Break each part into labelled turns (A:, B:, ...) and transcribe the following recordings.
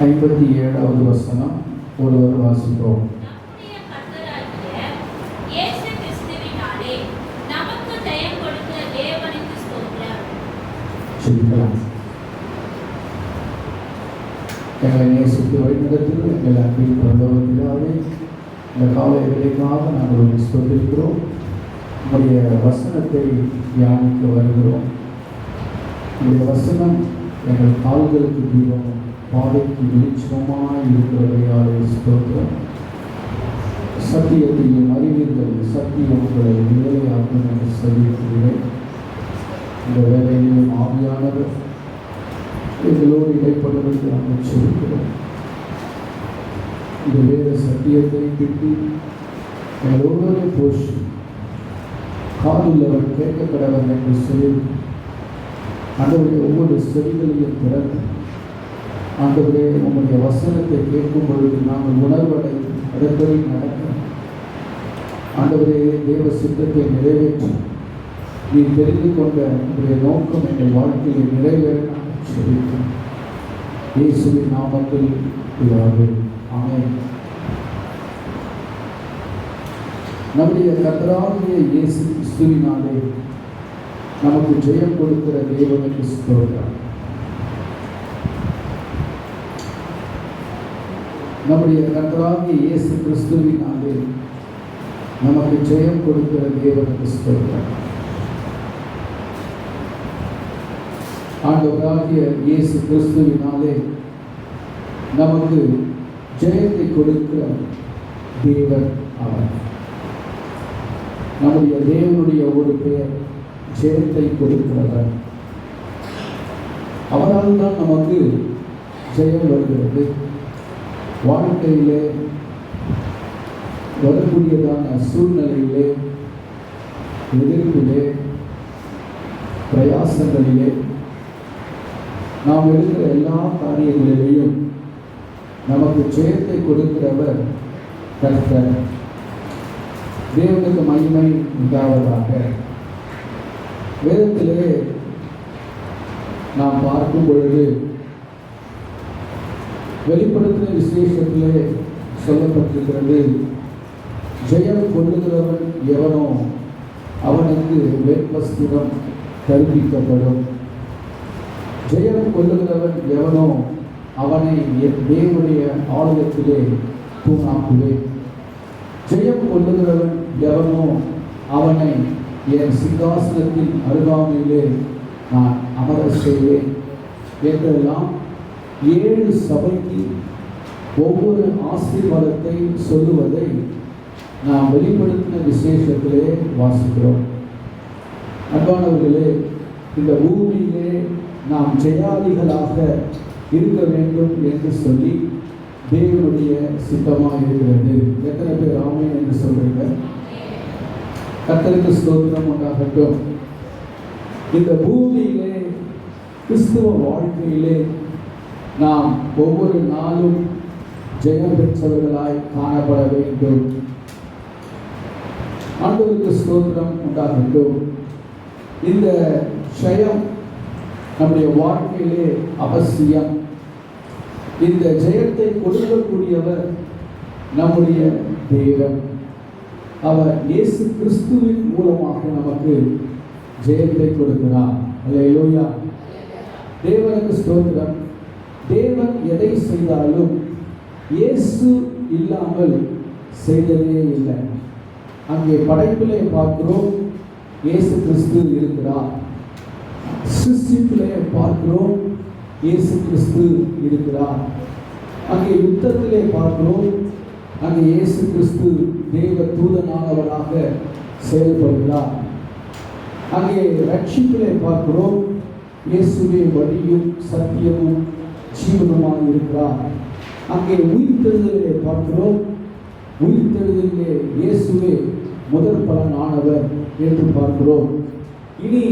A: 57வது வசனம் ஒருவர் வாசிப்போம். எங்களை நேசித்து வழிநடத்தில் எங்கள் அன்பின் பிரபலத்திலாவே இந்த கால வேலைக்காக நாங்கள் ஸ்தோத்திரிக்கிறோம். உங்களுடைய வசனத்தை தியானிக்க வருகிறோம். உங்களுடைய வசனம் எங்கள் கால்களுக்கு தீபம், பாதைக்கு வெளிச்சமாக இருக்கிறதையாலே ஸ்தோத்திரம். சத்தியத்தையும் அறிவீர்கள், சத்தியம் உங்களை வேலையாக்கும் என்று சொல்லியிருக்கிறேன். இந்த வேலையிலும் ஆவியானவர் எங்களோடு இடைப்படுவதற்கு நாங்கள் சொல்கிறோம். இந்த வேத சத்தியத்தை கிட்டி எங்களோடு போஷி காதுள்ளவர் கேட்கப்படவர் என்று சொல்லி ஆண்டவருடைய ஒவ்வொரு செவிகளையும் திறந்து ஆண்டவரே உங்களுடைய வசனத்தை கேட்கும் பொழுது நாங்கள் உணர்வடைந்து அதன்படி நடக்க ஆண்டவரே தேவ சித்தத்தை நிறைவேற்றி நீ தெரிந்து கொண்ட உங்களுடைய நோக்கம் எங்கள் வாழ்க்கையில் நிறைவேற சொல்லியிருக்கிறோம். இயேசுவின் நாமத்தில் பிதாவே, ஆமென். நம்முடைய கர்த்தராகிய இயேசு கிறிஸ்துவினாலே நமக்கு ஜெயம் கொடுக்கிற தேவனுக்கு ஸ்தோத்திரம். நம்முடைய கர்த்தராகிய இயேசு கிறிஸ்துவினாலே நமக்கு ஜெயம் கொடுக்கிற தேவனுக்கு ஸ்தோத்திரம். ஆண்டவராகிய இயேசு கிறிஸ்துவினாலே நமக்கு ஜெயத்தை கொடுக்கிற தேவன் அவர். நம்முடைய தேவனுடைய ஒரு பெயர் ஜெயத்தை கொடுக்கிறவர். அவரால் தான் நமக்கு ஜெயம் வருகிறது. வாழ்க்கையிலே வரக்கூடியதான சூழ்நிலையிலே, எதிர்ப்பிலே, பிரயாசங்களிலே, நாம் இருக்கிற எல்லா காரியங்களிலேயும் நமக்கு ஜெயத்தை கொடுக்கிறவர் கர்த்தர். தேவனுக்கு மகிமை உண்டாவதாக. வேதத்திலே நாம் பார்க்கும் பொழுது வெளிப்படுத்தின விசேஷத்திலே சொல்லப்பட்டிருக்கிறது, ஜெயம் கொள்ளுகிறவன் எவனோ அவனுக்கு வெண்வஸ்திரம் கற்பிக்கப்படும். ஜெயம் கொள்ளுகிறவன் எவனோ அவனை என் தேவனுடைய ஆலயத்திலே தூணாக்குவேன். ஜெயம் கொள்ளுகிறவன் எவனோ அவனை என் சிங்காசனத்தின் அருகாமையிலே நான் அமர செய்வேன் என்றெல்லாம் 7 சபைக்கு ஒவ்வொரு ஆசீர்வாதத்தை சொல்லுவதை நாம் வெளிப்படுத்தின விசேஷத்திலே வாசிக்கிறோம். அன்பானவர்களே, இந்த பூமியிலே நாம் ஜெயாதிகளாக இருக்க வேண்டும் என்று சொல்லி தேவனுடைய சித்தமாக இருக்கிறது. எத்தனை பேர் ஆமென் என்று சொல்றீங்க? கர்த்தருக்கு ஸ்தோத்திரம் உண்டாகட்டும். இந்த பூமியிலே கிறிஸ்துவ வாழ்க்கையிலே நாம் ஒவ்வொரு நாளும் ஜெயம் பெற்றவர்களாய் காணப்பட வேண்டும். ஆண்டவருக்கு ஸ்தோத்திரம் உண்டாகட்டும். இந்த ஜெயம் நம்முடைய வாழ்க்கையிலே அவசியம். இந்த ஜெயத்தை கொடுக்கக்கூடியவர் நம்முடைய தேவன். அவர் இயேசு கிறிஸ்துவின் மூலமாக நமக்கு ஜெயத்தை கொடுக்கிறார். அல்லேலூயா. தேவனுக்கு ஸ்தோத்திரம். தேவன் எதை செய்தாலும் இயேசு இல்லாமல் செய்ததே இல்லை. அங்கே படைப்பிலே பார்க்கிறோம், இயேசு கிறிஸ்து இருக்கிறார். சிருஷ்டிப்பிலே பார்க்கிறோம், இயேசு கிறிஸ்து இருக்கிறார். அங்கே யுத்தத்திலே பார்க்கிறோம், அங்கே இயேசு கிறிஸ்து தேவ தூதனானவராக செயல்படுகிறார். அங்கே ரட்சிப்பிலே பார்க்கிறோம், இயேசுவே வழியும் சத்தியமும் ஜீவனுமாக இருக்கிறார். அங்கே உயிர்த்தெழுதலிலே பார்க்கிறோம், உயிர்த்தெழுதலிலே இயேசுவே முதல் பலனானவர் என்று பார்க்கிறோம். இனி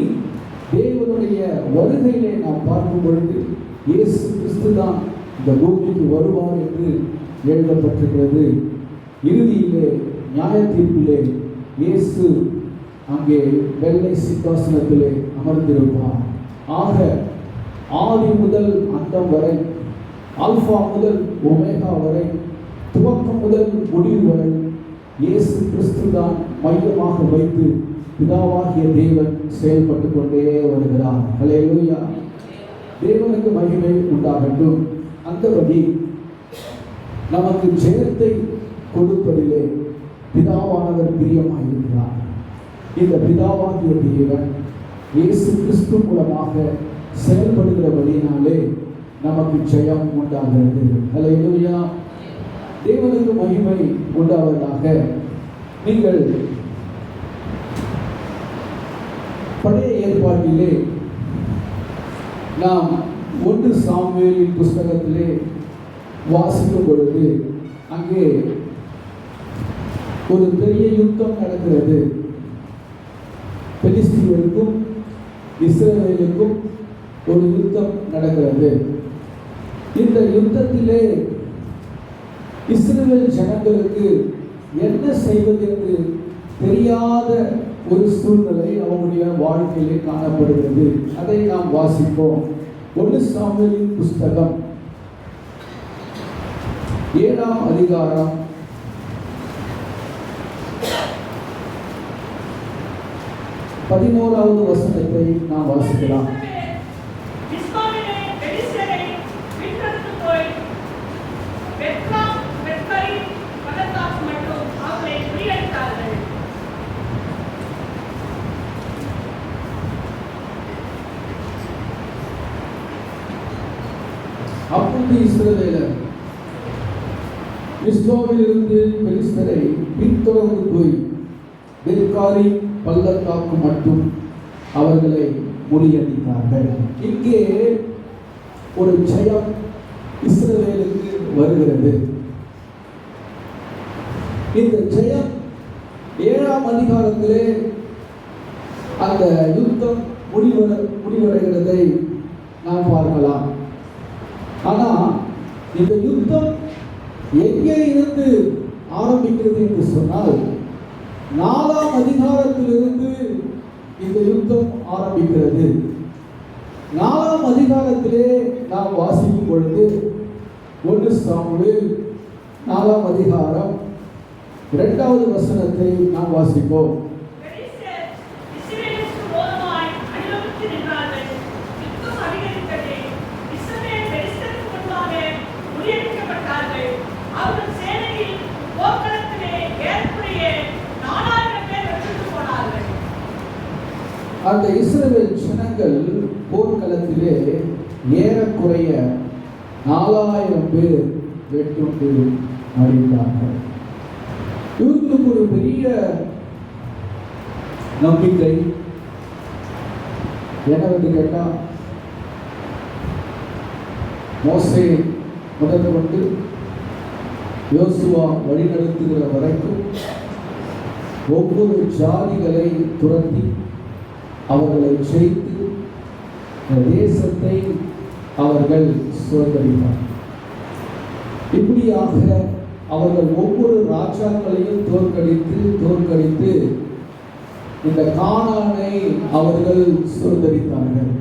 A: தேவனுடைய வருகையிலே நாம் பார்க்கும் பொழுது இயேசு கிறிஸ்து தான் இந்த பூமிக்கு வருவார் என்று எழுதப்பட்டிருக்கிறது. இறுதியிலே நியாய தீர்ப்பிலே இயேசு அங்கே வெள்ளை சிங்காசனத்திலே அமர்ந்திருப்பார். ஆக ஆதி முதல் அந்தம் வரை ஆல்பா முதல் ஒமேகா வரை, துவக்கம் முதல் முடிவு வரை இயேசு கிறிஸ்து தான் மையமாக வைத்து பிதாவாகிய தேவன் செயல்பட்டு கொண்டே வருகிறார். ஹல்லேலூயா. தேவனுக்கு மகிமை உண்டாகட்டும். அந்தபடி நமக்கு ஜெயத்தை கொடுப்பதிலே பிதாவானவர் பிரியமாயிருக்கிறார். இந்த பிதாவாகிய தேவன் இயேசு கிறிஸ்து மூலமாக செயல்படுகிறபடினாலே நமக்கு ஜெயம் உண்டாகிறது. ஹல்லேலூயா. தேவனுக்கு மகிமை உண்டாவதாக. நீங்கள் பழைய ஏற்பாட்டிலே நாம் 1 சாமுவேலின் புஸ்தகத்திலே வாசிக்கும் பொழுது அங்கே ஒரு பெரிய யுத்தம் நடக்கிறது. பெலிஸ்தியருக்கும் இஸ்ரவேலுக்கும் ஒரு யுத்தம் நடக்கிறது. இந்த யுத்தத்திலே இஸ்ரவேல் ஜனங்களுக்கு என்ன செய்வது என்று தெரியாத ஒரு சூழ்நிலை அவருடைய வாழ்க்கையிலே காணப்படுகிறது. அதை நாம் வாசிப்போம். 1 சாமுவேலின் புஸ்தகம் 7ஆம் அதிகாரம் 11வது வசனத்தை நாம் வாசிக்கலாம். அப்பொழுது இஸ்ரவேலர் மிஸ்பாவிலிருந்து பெலிஸ்தரை பின்தொடர்ந்து போய் பெத்காரி பள்ளத்தாக்கு மட்டும் அவர்களை முறியடித்தார்கள். இங்கே ஒரு ஜெயம் இஸ்ரவேலுக்கு வருகிறது. இந்த ஜெயம் 7ஆம் அதிகாரத்திலே அந்த யுத்தம் முடிவடைகிறதை நாம் பார்க்கலாம். ஆனால் இந்த யுத்தம் எங்கே இருந்து ஆரம்பிக்கிறது என்று சொன்னால் 4ஆம் அதிகாரத்திலிருந்து இந்த யுத்தம் ஆரம்பிக்கிறது. 4ஆம் அதிகாரத்திலே நாம் வாசிக்கும் பொழுது 1 சாமுவேல் 4ஆம் அதிகாரம் 2வது வசனத்தை நாம் வாசிப்போம். அந்த இஸ்ரவேல் ஜனங்கள் போர்க்களத்திலே ஏறக்குறைய 4000 பேர் வெட்டுண்டு மடிந்தார்கள். இவர்களுக்கு ஒரு பெரிய நம்பிக்கை என்னவென்று கேட்டால், மோசே முதற்கொண்டு யோசுவா வழிநடத்துகிற வரைக்கும் ஒவ்வொரு ஜாதிகளை துரத்தி அவர்களை ஜெயித்து தேசத்தை அவர்கள் சுதந்திரித்தார். இப்படியாக அவர்கள் ஒவ்வொரு ராஜாக்களையும் தோற்கடித்து இந்த கானானை அவர்கள் சுதந்திரித்தார்கள்.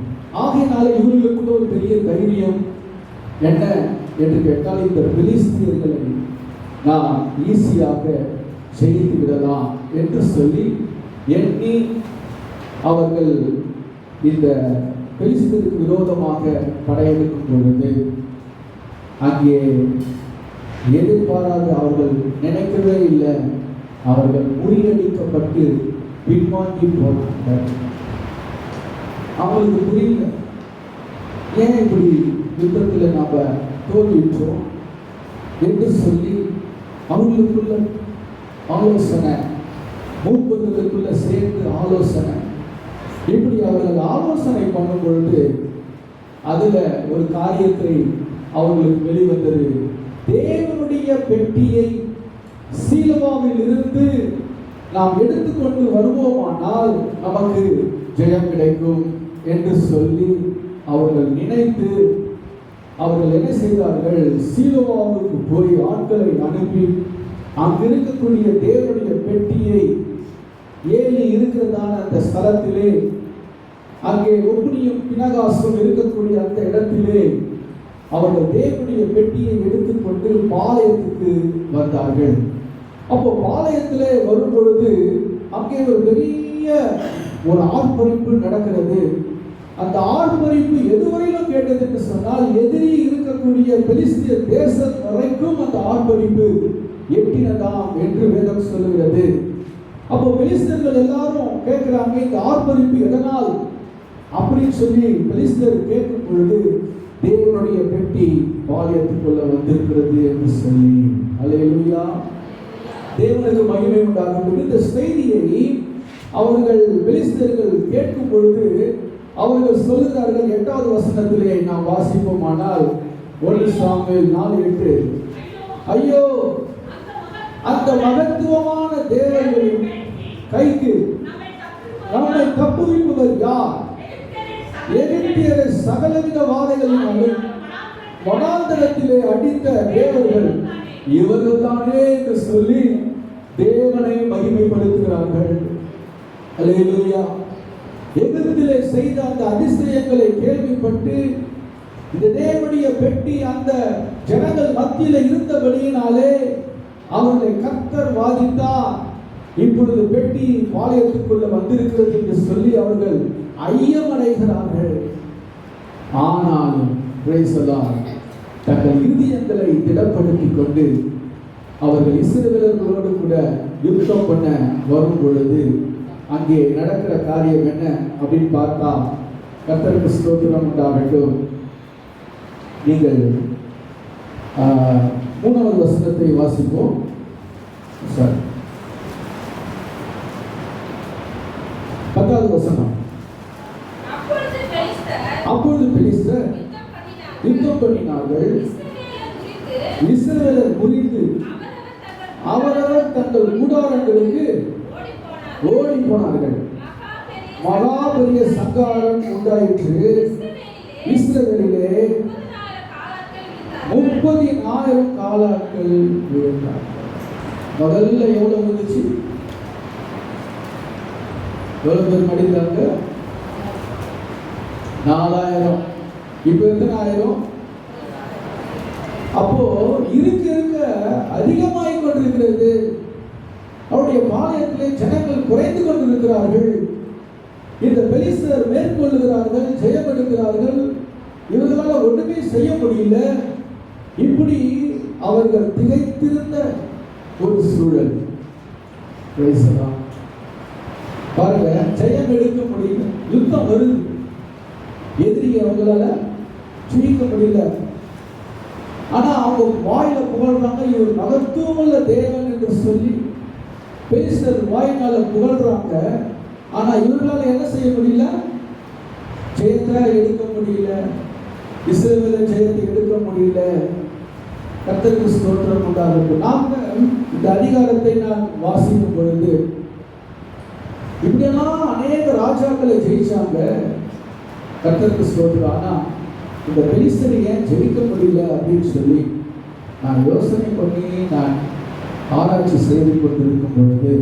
A: ஆகையினால இவர்களுக்குள்ள ஒரு பெரிய தைரியம் என்ன என்று கேட்டால், இந்த பெலிஸ்தியர்களை நாம் ஈஸியாக ஜெயித்து விடலாம் என்று சொல்லி எண்ணி அவர்கள் இந்த பெலிஸ்தருக்கு விரோதமாக படையெடுக்கும் பொழுது அங்கே எதிர்பாராத அவர்கள் நினைக்கவே இல்லை, அவர்கள் முறியடிக்கப்பட்டு பின்வாங்கி போனார்கள். அவங்களுக்கு புரியல, ஏன் இப்படி யுத்தத்தில் நாம் தோல்விட்டோம் என்று சொல்லி அவங்களுக்குள்ள ஆலோசனை, மூப்பர்களுக்குள்ள சேர்ந்து ஆலோசனை. இப்படி அவர்கள் ஆலோசனை பண்ணும் பொழுது அதில் ஒரு காரியத்தை அவர்களுக்கு வெளிவந்தது. தேவனுடைய பெட்டியை சீலோவில் இருந்து நாம் எடுத்துக்கொண்டு வருவோமானால் நமக்கு ஜெயம் கிடைக்கும் என்று சொல்லி அவர்கள் நினைத்து அவர்கள் என்ன செய்தார்கள், சீலோவுக்கு போய் ஆட்களை அனுப்பி அங்கு இருக்கக்கூடிய தேவனுடைய பெட்டியை ஏலி இருக்கிறதான அந்த ஸ்தலத்திலே, அங்கே ஒப்பனியும் பினகாசும் இருக்கக்கூடிய அந்த இடத்திலே அவர்கள் தேவனுடைய பெட்டியை எடுத்துக்கொண்டு பாளையத்துக்கு வந்தார்கள். அப்போ பாளையத்திலே வரும் பொழுது அங்கே ஒரு பெரிய ஒரு ஆர்ப்பரிப்பு நடக்கிறது. அந்த ஆர்ப்பரிப்பு எதுவரையிலும் கேட்டது என்று சொன்னால், எதிரி இருக்கக்கூடிய பெலிஸ்திய தேசம் வரைக்கும் அந்த ஆர்ப்பரிப்பு எட்டினதாம் என்று வேதம் சொல்லுகிறது. அப்போ பெலிஸ்தர்கள் எல்லாரும் கேட்கிறாங்க, இந்த ஆர்ப்பரிப்பு எதனால் அப்படின்னு சொல்லி பெலிஸ்தர் கேட்கும் பொழுது, தேவனுடைய பெட்டி பாளையத்துக்குள்ள வந்திருக்கிறது என்று சொல்லி, அல்லேலூயா, தேவனுக்கு மகிமை உண்டாகட்டும். இந்த செய்தியை அவர்கள் பெலிஸ்தர்கள் கேட்கும் பொழுது அவர்கள் சொல்லுகிறார்கள். 8வது வசனத்திலே நாம் வாசிப்போமானால் 1 சாமுவேல் 4:8, ஐயோ அந்த மகத்துவமான தேவர்களின் கைக்கு நம்மை தப்புவிப்பவர் யார்? எகிப்தியரை சகலவித வாதைகளினாலும் வனாந்தரத்திலே அடித்த தேவர்கள் இவர்கள் தானே என்று சொல்லி தேவனை மகிமைப்படுத்துகிறார்கள். அல்லேலூயா. எகிப்திலே செய்த அந்த அதிசயங்களை கேள்விப்பட்டு இந்த தேவனுடைய பெட்டி அந்த ஜனங்கள் மத்தியில் இருந்தபடியினாலே அவர்களை கர்த்தர் வாதித்தார். இப்பொழுது பெட்டி பாளையத்துக்குள்ள வந்திருக்கிறது என்று சொல்லி அவர்கள் ஐயமடைகிறார்கள். ஆனாலும் தங்கள் இருதயங்களை திடப்படுத்திக் கொண்டு அவர்கள் இஸ்ரவேலர்களோடு கூட யுத்தம் பண்ண வரும் பொழுது அங்கே நடக்கிற காரியம் என்ன அப்படின்னு பார்த்தா, கர்த்தருக்கு ஸ்தோத்திரம் உண்டாகட்டும். நீங்கள் 3வது வசனத்தை வாசிப்போம். சார் 10வது வசனம். அப்பொழுது பெலிஸ்தர் யுத்தம் பண்ணினார்கள். இஸ்ரவேலர் குறித்து அவரவர் தங்கள் கூடாரங்களுக்கு ஓடி போனார்கள். மகா பெரிய சங்காரம் உண்டாயிற்று. இஸ்ரவேலிலே 30,000 காலாட்கள் விழுந்தார். முதல்ல எவ்வளவு வந்துச்சு? எவ்வளவு பேர் மடிந்தாங்க? 4,000. இப்ப எத்தனை ஆயிரம்? அப்போ இருக்க இருக்க அதிகமாகிக் கொண்டிருக்கிறது. அவருடைய பாளையத்திலே ஜனங்கள் குறைந்து கொண்டிருக்கிறார்கள். இந்த பெலிஸ்தர் மேற்கொள்ளுகிறார்கள், ஜெயம் எடுக்கிறார்கள். இவர்களால் ஒன்றுமே செய்ய முடியல. இப்படி அவர்கள் திகைத்திருந்த ஒரு சூழல். பாருங்க, ஜெயம் எடுக்க முடியல, யுத்தம் வருது, எதிரியை அவங்களால ஜெயிக்க முடியல. ஆனா அவங்க வாயில புகழ்றாங்க, இவர் மகத்துவமுள்ள தேவன் என்று சொல்லி பெலிஸ்தர் வாயினால புகழ்றாங்க. ஆனா இவர்களால என்ன செய்ய முடியல? ஜெயத்தை எடுக்க முடியல. இஸ்ரவேல ஜெயத்தை எடுக்க முடியல. கர்த்தருக்கு ஸ்தோத்திரம் உண்டாகட்டும். நாங்கள் இந்த அதிகாரத்தை நான் வாசிக்கும் பொழுது இப்படியெல்லாம் அநேக ராஜாக்களை ஜெயிச்சாங்க, கர்த்தருக்கு ஸ்தோத்திரம். ஆனா இந்த பெலிஸ்தரை ஏன் ஜெயிக்க முடியல அப்படின்னு சொல்லி நான் யோசனை பண்ணி நான் ஆராய்ச்சி செய்து கொண்டிருக்கும் பொழுது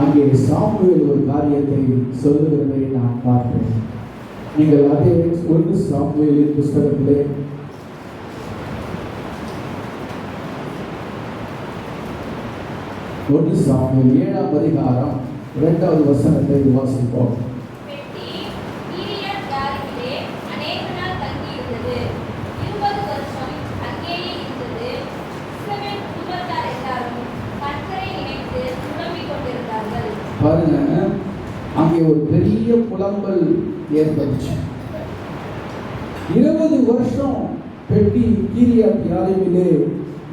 A: அங்கே சாமுவேல் ஒரு காரியத்தை சொல்லுகிறதை நான் பார்த்தேன். நீங்கள் அதே 1 சாமுவேலின் புஸ்தகத்திலே 1 சாமுவேல் 7ஆம் அதிகாரம் 2வது வசனத்தை வாசிப்போம். பாருங்க, அங்கே ஒரு பெரிய புலம்பல் ஏற்பட்டுச்சு. 20 வருஷம் பெட்டி கீரியாத் யாரீமிலே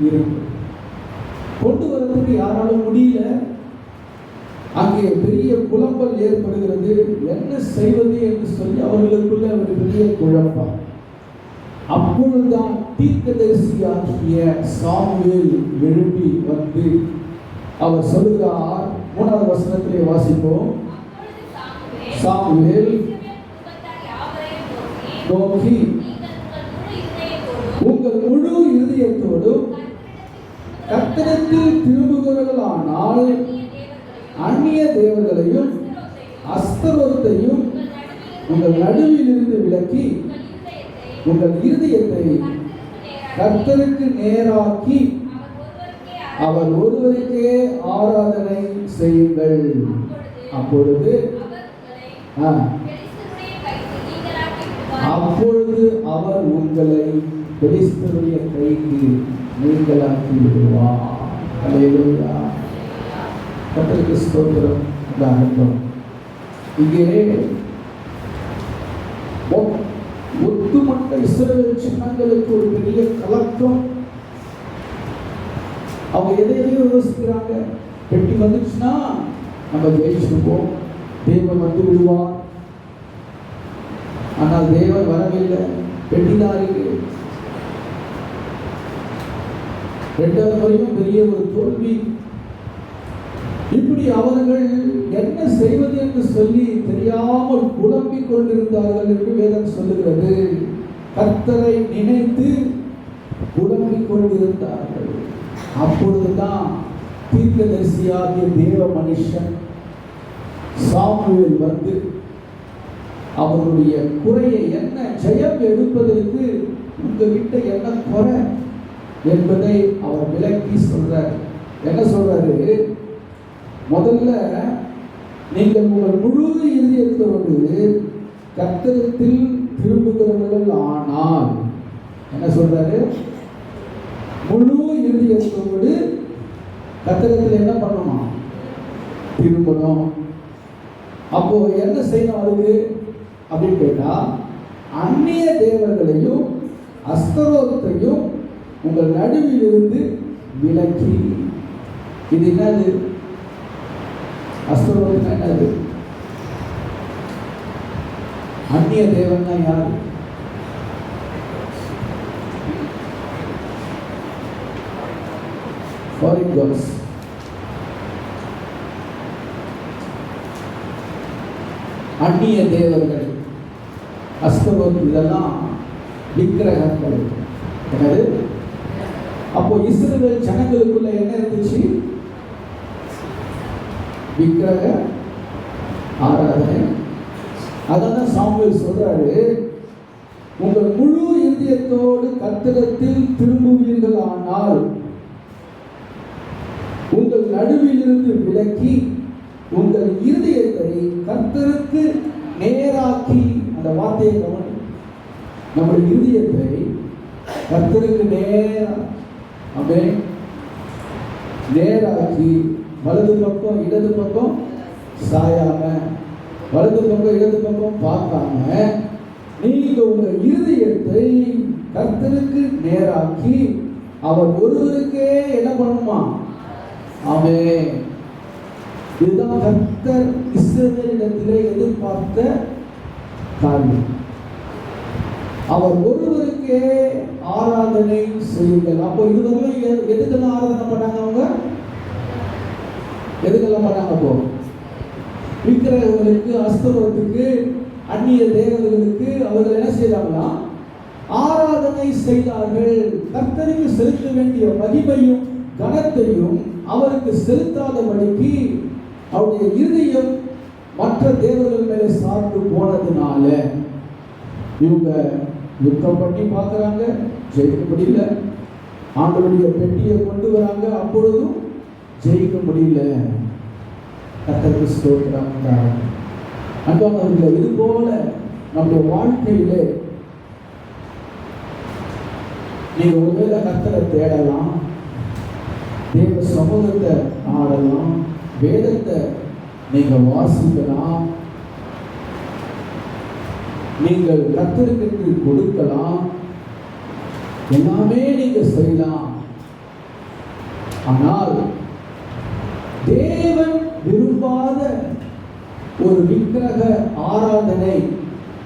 A: இருக்கு. கொண்டு வரதுக்கு யாராலும் முடியல. அங்கே பெரிய புலம்பல் ஏற்படுகிறது. என்ன செய்வது என்று சொல்லி அவர்களுக்குள்ள ஒரு பெரிய குழப்பம். அப்பொழுதுதான் தீர்க்கதரிசியாகிய சாமுவேல் எழுப்பி வந்து அவர் சொல்கிறார். 3வது வசனத்திலே வாசிப்போம். சாமுவேல் நோக்கி உங்கள் முழு இருதயத்தோடும் கர்த்தரிடத்தில் திரும்புகிறவர்களானால் அந்நிய தேவர்களையும் அஸ்தரோத்தையும் உங்கள் நடுவில் இருந்து விலக்கி உங்கள் இருதயத்தை கர்த்தருக்கு நேராக்கி அவர் ஒருவருக்கே ஆராதனை செய்யுங்கள். அப்பொழுது அவர் உங்களை பெலிஸ்தருடைய கைக்கு நீங்களாக்கி விடுவார். அல்லேலூயா. கர்த்தருக்கு ஸ்தோத்திரம். இங்கே ஒட்டுமொத்த இஸ்ரவேல் ஜனங்களுக்கு ஒரு பெரிய கலக்கம். அவங்க எதையும் யோசிக்கிறாங்க. பெட்டி வந்துச்சுன்னா நம்ம ஜெயிச்சிருப்போம், தேவன் வந்து விடுவார். ஆனால் தேவன் வரவில்லை, பெட்டிதான் இருக்கு. இரண்டாவது முறையும் பெரிய ஒரு தோல்வி. இப்படி அவர்கள் என்ன செய்வது என்று சொல்லி தெரியாமல் குழம்பிக் கொண்டிருந்தார்கள் என்று வேதம் சொல்லுகிறது. கர்த்தரை நினைத்து குழம்பிக் கொண்டிருந்தார்கள். அப்பொழுதுதான் தீர்க்கதரிசியாகிய தேவ மனுஷன் சாமுவேல் வந்து அவருடைய குறையை என்ன ஜெயம் எடுப்பதற்கு உங்ககிட்ட என்ன குறை என்பதை அவர் விளக்கி சொல்றார். என்ன சொல்றாரு? முதல்ல நீங்கள் உங்கள் முழு இதயத்தோடு கர்த்தரிடத்தில் திரும்புகிறவர்கள் ஆனால், என்ன சொல்றாரு? முழு இதயத்தோடு கர்த்தரிடத்தில் என்ன பண்ணணும்? திரும்பணும். அப்போ என்ன செய்யணும் அதுக்கு அப்படின்னு கேட்டா, அந்நிய தேவர்களையும் அஸ்தரோத்தையும் உங்கள் நடுவில் இருந்து விலக்கி. இது என்னது? அஸ்தரோத்னா என்னது? அந்நிய தேவன்னா யாரு? Foreign gods. அந்நிய தேவர்கள், அஸ்தரோத், இதெல்லாம் விக்கிரகங்கள். என்னது? அப்போ இஸ்ரவேல் ஜனங்களுக்குள்ள என்ன இருந்துச்சு? விக்கிரக ஆராதனை. அதான் சாமுவேல் சொல்றாரு, உங்கள் முழு இதயத்தோடு கர்த்தரிடத்தில் திரும்புவீர்கள் ஆனால் உங்கள் நடுவில் இருந்து விலக்கி உங்கள் இருதயத்தை கர்த்தருக்கு நேராக்கி. அந்த வார்த்தையை கவனி. நம்முடைய இருதயத்தை கர்த்தருக்கு நேராக்கி, வலது பக்கம் இடது பக்கம் சாயாம, வலது பக்கம் இடது பக்கம் பார்க்காம, நீங்க உங்க இருதயத்தை கர்த்தருக்கு நேராக்கி அவர் ஒருவருக்கே என்ன பண்ணுமா? ஆமென். இதுதான் கர்த்தர் இஸ்ரவேலிடத்திலே எதிர்பார்த்த காரியம். அவர் ஒருவருக்கே ஆராதனை செய்யுங்கள். அப்போ இதுவரையும் எதுக்கெல்லாம் ஆராதனை பண்ணாங்க? அவங்க எதுக்கெல்லாம் பண்ணாங்க? அப்போ விக்கிரகங்களுக்கு, அஸ்தரோத்துக்கு, அந்நிய தேவர்களுக்கு அவர்கள் என்ன செய்தாங்களா? ஆராதனை செய்தார்கள். கர்த்தருக்கு செலுத்த வேண்டிய மகிமையும் கனத்தையும் அவருக்கு செலுத்தாதபடிக்கு அவருடைய இருதயம் மற்ற தேவர்கள் மேலே சார்ந்து போனதுனால இவங்க யுத்தம் பண்ணி பார்க்குறாங்க, ஜெயிக்க முடியல. ஆண்டவருடைய பெட்டியை கொண்டு வராங்க, அப்பொழுதும் ஜெயிக்க முடியல. கர்த்தருக்கு ஸ்தோத்திரம். அன்பானவர்களே, இது போல நம்முடைய வாழ்க்கையிலே நீங்க ஒருவேளை கர்த்தரை தேடலாம், தேவ சமூகத்தை ஆடலாம், வேதத்தை நீங்க வாசிக்கலாம், நீங்கள் கர்த்தருக்கு கொடுக்கலாம், எல்லாமே நீங்க செய்யலாம். ஆனால் தேவன் விரும்பாத ஒரு விக்கிரக ஆராதனை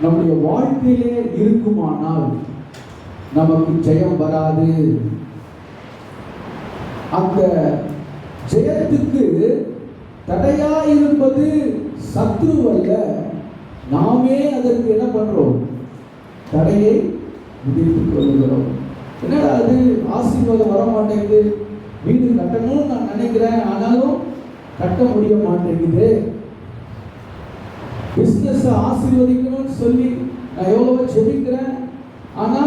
A: நம்முடைய வாழ்க்கையிலே இருக்குமானால் நமக்கு ஜெயம் வராது. அந்த ஜெயத்துக்கு தடையாயிருப்பது சத்ரு அல்ல, நாமே அதற்கு என்ன பண்றோம்? தடையை விதித்துக் கொள்கிறோம். என்னடா அது ஆசீர்வாதம் வர மாட்டேங்குது, வீடு கட்டணும்னு நான் நினைக்கிறேன், ஆனாலும் கட்ட முடிய மாட்டேங்குது. பிசினஸ் ஆசீர்வதிக்கணும்னு சொல்லி நான் எவ்வளவோ ஜெபிக்கிறேன், ஆனா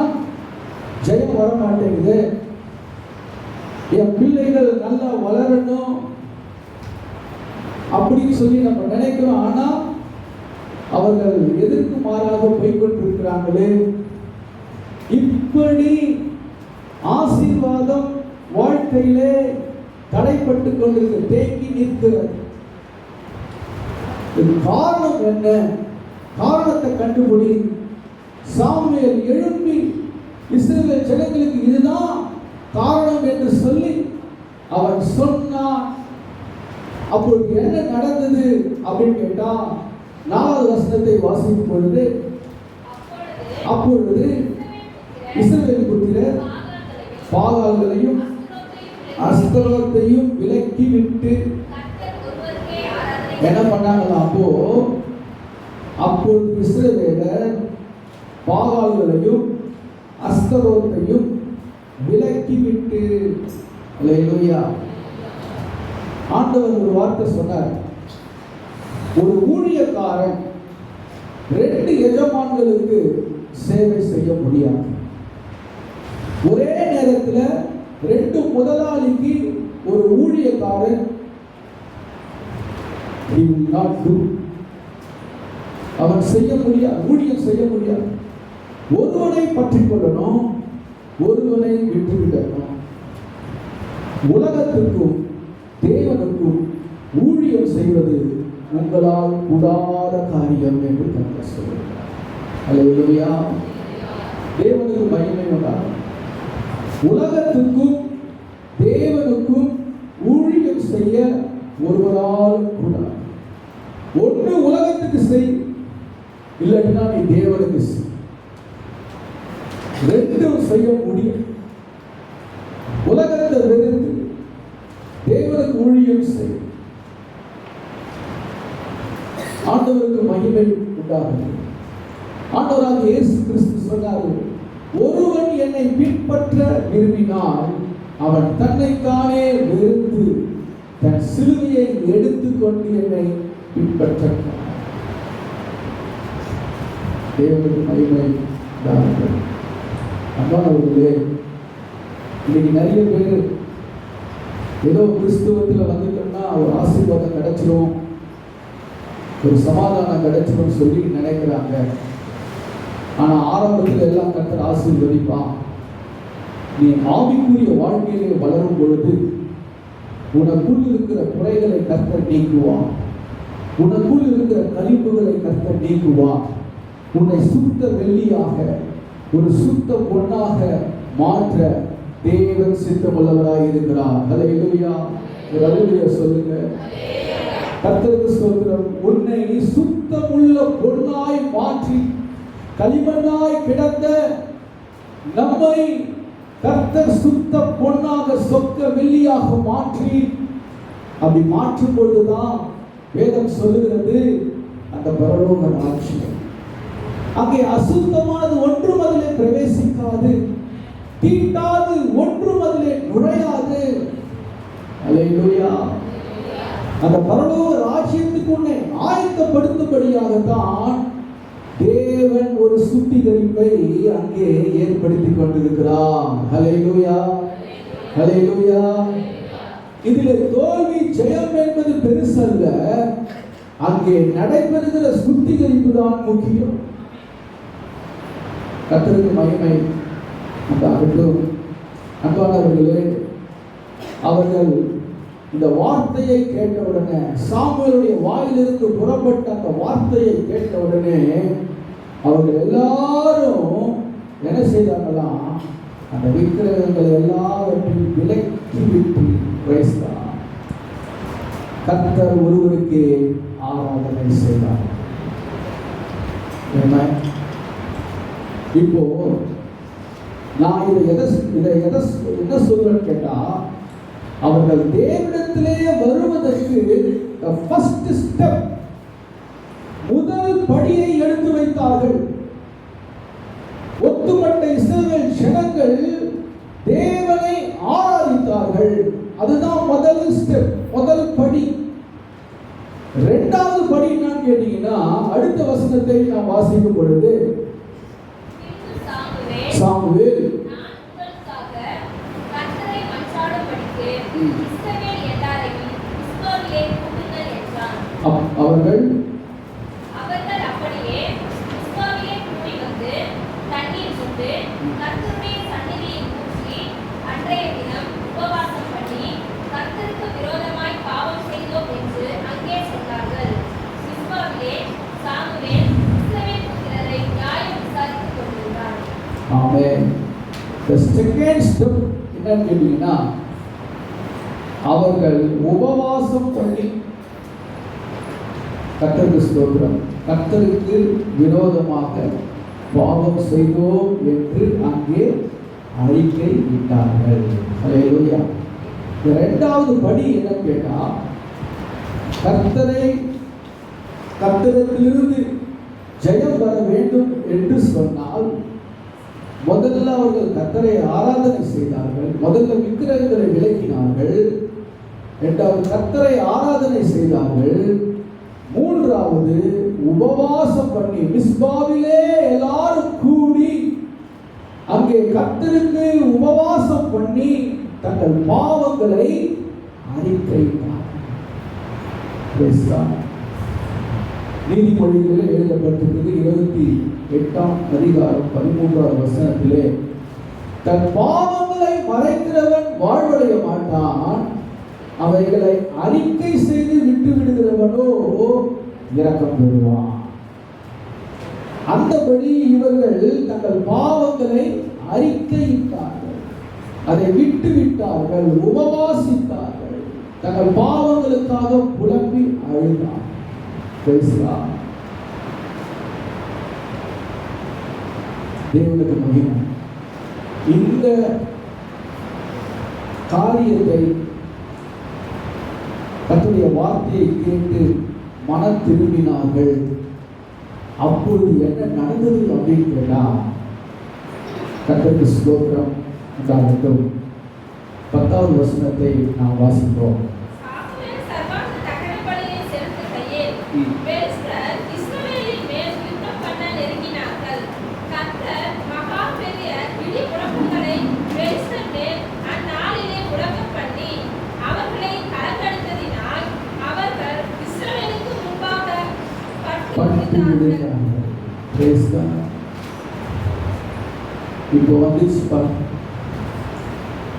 A: ஜெயம் வர மாட்டேங்குது. என் பிள்ளைகள் நல்லா வளரணும் அப்படின்னு சொல்லி நம்ம நினைக்கிறோம். ஆனா அவர்கள் எதற்கு மாறாக போய்கொண்டிருக்கிறாங்களே. இப்படி ஆசீர்வாதம் வாழ்க்கையிலே தடைப்பட்டு கொண்டிருக்க, தேங்கி நிற்கிறது. இது காரணம் என்ன? காரணத்தை கண்டுபிடி. சாமுவேல் எழும்பி இஸ்ரவேல் ஜனங்களுக்கு இதுதான் காரணம் என்று சொல்லி அவன் சொன்னான். அப்பொழுது என்ன நடந்தது அப்படின்னு கேட்டா, 4வது வசனத்தை வாசிக்கும் பொழுது, அப்பொழுது இஸ்ரவேல் புத்திரர் பாகால்களையும் அஸ்தரோத்தையும் விலக்கி விட்டு என்ன பண்ணாங்களா? அப்பொழுது இஸ்ரவேலர் பாகால்களையும் அஸ்தரோத்தையும் விலக்கி விட்டு. அல்லேலூயா. ஆண்டவர் ஒரு வார்த்தை சொன்னார். ஒரு ஊழியக்காரன் 2 எஜமான்களுக்கு சேவை செய்ய முடியாது. ஒரே நேரத்தில் 2 முதலாளிக்கு ஒரு ஊழியக்காரன் அவன் செய்ய முடியாது, ஊழியம் செய்ய முடியாது. ஒருவனை பற்றி கொள்ளணும், ஒருவனை விட்டுவிடணும். உலகத்திற்கும் தேவனுக்கும் ஊழியம் செய்வது உங்களால் கூடாத காரியம் என்று கர்த்தர் சொல்கிறார். அல்லேலூயா. தேவனுக்கு மகிமை உண்டாகும். உலகத்திற்கும் தேவனுக்கும் ஊழியம் செய்ய ஒருவரால் கூடாது. ஒன்று உலகத்துக்கு செய், இல்லைன்னா நீ தேவனுக்கு செய். 2 செய்ய முடியும். உலகத்தை வெறுத்து தேவனுக்கு ஊழியம் செய். ஆண்டவருக்கு மகிமை உண்டாகும். ஆண்டவராக இயேசு கிறிஸ்து சொன்னார், ஒருவன் என்னை பின்பற்ற விரும்பினால் அவன் தன்னைத்தானே வெறுத்து தன் சிலுவையை எடுத்துக்கொண்டு என்னை பின்பற்ற. தேவனுக்கு மகிமை உண்டாகும். அன்பானவர்களே, இன்னைக்கு நிறைய பேர் ஏதோ கிறிஸ்துவத்தில் வந்துட்டோம்னா ஒரு ஆசீர்வாதம் கிடைச்சிடும், ஒரு சமாதானம் கிடைச்சிடும் சொல்லி நினைக்கிறாங்க. ஆனா ஆரம்பத்தில் எல்லாம் கர்த்தர் ஆசீர்வதிப்பான். நீ ஆவிக்குரிய வாழ்க்கையிலே வளரும் பொழுது உனக்குள் இருக்கிற குறைகளை கர்த்தர் நீக்குவான். உனக்குள் இருக்கிற கழிப்புகளை கர்த்தர் நீக்குவான். உன்னை சுத்த வெள்ளியாக, ஒரு சுத்த பொன்னாக மாற்ற தேவன் சித்தமுள்ளவராய் இருக்கிறார். அல்லேலூயா. ஒரு அல்லேலூயா சொல்லுங்க. கர்த்தருக்கு ஸ்தோத்திரம். உன்னை சுத்தமுள்ள பொன்னாய் மாற்றி களிமண்ணாய் கிடந்த நம்மை கர்த்தர் சுத்த பொன்னாக சொக்க வெள்ளியாக மாற்றி, அப்படி மாற்றும் பொழுதுதான் வேதம் சொல்லுகிறது அந்த பரலோக ராஜ்யம். அங்கே அசுத்தமானது ஒன்றும் அதிலே பிரவேசிக்காது, தீட்டாது ஒன்றும் அதிலே நுழையாது. அல்லேலூயா. அந்த பரலோக ராஜ்யத்துக்கு உன்னை ஆயத்தப்படுத்தும்படியாகத்தான் தேவன் ஒரு சுத்திகரிப்பை அங்கே ஏற்படுத்தி கொண்டிருக்கிறார். ஹல்லேலூயா. ஹல்லேலூயா. இதிலே தோல்வி ஜெயம் என்பது பெருசல்ல, அங்கே நடைபெறுகிற சுத்திகரிப்பு தான் முக்கியம். கர்த்தருக்கு மகிமை உண்டாகட்டும். அன்பானவர்களே, அவர்கள் இந்த வார்த்தையை கேட்டவுடனே, சாமுவேலுடைய வாயிலிருந்து புறப்பட்ட அந்த வார்த்தையை கேட்டவுடனே அவர்கள் எல்லாரும் என்ன செய்தாங்களாம்? அந்த விக்கிரகங்களை எல்லாவற்றையும் விலக்கி விட்டு கர்த்தர் ஒருவருக்கே ஆராதனை செய்தார். இப்போ நான் இதை என்ன சொல்றேன்னு கேட்டா, அவர்கள் தேவனிடத்திலே வருவதற்கு ஃபர்ஸ்ட் ஸ்டெப், முதல் படியை எடுத்து வைத்தார்கள். ஒத்துமொத்த இஸ்ரவேல் ஜனங்கள் தேவனை ஆராதித்தார்கள். அதுதான் முதல் ஸ்டெப், முதல் படி. 2வது படி என்னன்னு கேட்டீங்கன்னா, அடுத்த வசனத்தை நாம் வாசிக்கும் பொழுது, ஆமென். The second step என்னன்னு கேட்டீங்கன்னா, அவர்கள் உபவாசம் பண்ணி கர்த்தருக்கு ஸ்தோத்திரம், கர்த்தருக்கு விரோதமாக பாவம் செய்தோம் என்று அங்கே அறிக்கை விட்டார்கள். ஹல்லேலூயா. இரண்டாவது படி என்ன கேட்டா, கர்த்தரிடத்திலிருந்து ஜெயம் வர வேண்டும் என்று சொன்னால் முதல்ல அவர்கள் கர்த்தரை ஆராதனை செய்தார்கள். முதல்ல விக்கிரகங்களை விலக்கினார்கள். இரண்டாவது கர்த்தரை ஆராதனை செய்தார்கள். மூன்றாவது உபவாசம் பண்ணி மிஸ்பாவிலே எல்லாரும் கூடி அங்கே கர்த்தருக்கு உபவாசம் பண்ணி தங்கள் பாவங்களை அறிக்கையிட்டார்கள். நீதிமொழிகளில் எழுதப்பட்டிருக்கிறது 28ஆம் அதிகாரம் 13ஆவது வசனத்திலே, தன் பாவங்களை மறைக்கிறவன் வாழ்வடைய மாட்டான், அவைகளை அறிக்கை செய்து விட்டு விடுகிறவனோ இரக்கம் பெறுவான். அந்தபடி இவர்கள் தங்கள் பாவங்களை அறிக்கையிட்டார்கள், அதை விட்டு விட்டார்கள், உபவாசித்தார்கள், தங்கள் பாவங்களுக்காக புலம்பி அழுதார்கள். தேவனுக்கு மகிமை. இந்த காரியத்தை கர்த்தருடைய வார்த்தையை கேட்டு மனம் திரும்பினார்கள். அப்பொழுது என்ன நடந்தது அப்படின்னு கேட்டா, கர்த்தருக்கு ஸ்தோத்திரம் உண்டாகட்டும். 10வது வசனத்தை நாம் வாசிக்கிறோம். இப்போ வந்துச்சு பாருங்க,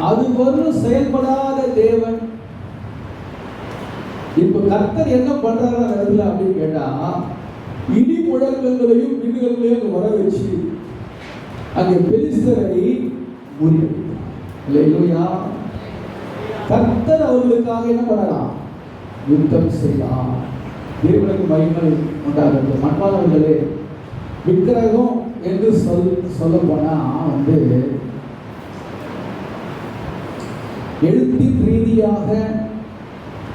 A: அது வரும் செயல்படாத தேவன். இப்ப கர்த்தர் என்ன பண்றாரு இடத்துல அப்படின்னு கேட்டா, இடி முழக்கங்களையும் மின்னுகளையும் வர வச்சு அங்கே பெலிஸ்தரை முறியடித்தார். கர்த்தர் அவர்களுக்காக என்ன பண்ணலாம்? யுத்தம் செய்யலாம். தேவனுக்கு மகிமை உண்டாகிறது. மண்பானவர்களே, விக்கிரகம் என்று சொல்ல போனா எழுத்தின் ரீதியாக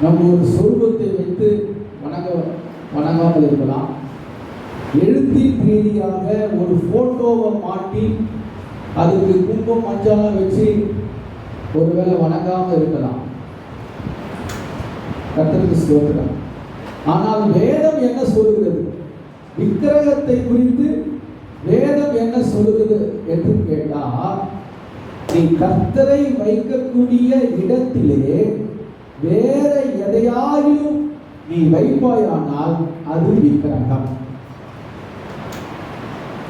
A: நம்ம ஒரு சொருபத்தை வைத்து வணங்காமல் இருக்கலாம். எழுத்தின் ரீதியாக ஒரு போட்டோவை மாட்டி அதுக்கு கும்பம் மஞ்சள் வச்சு ஒருவேளை வணங்காமல் இருக்கலாம். கர்த்தருக்கு ஸ்தோத்திரம். ஆனால் வேதம் என்ன சொல்லுகிறது? விக்கிரகத்தை குறித்து வேதம் என்ன சொல்லுகிறது என்று கேட்டால், நீ கர்த்தரை வைக்கக்கூடிய இடத்திலே வேற எதையாயும் நீ வைப்பாயானால் அது விக்கிரகம்.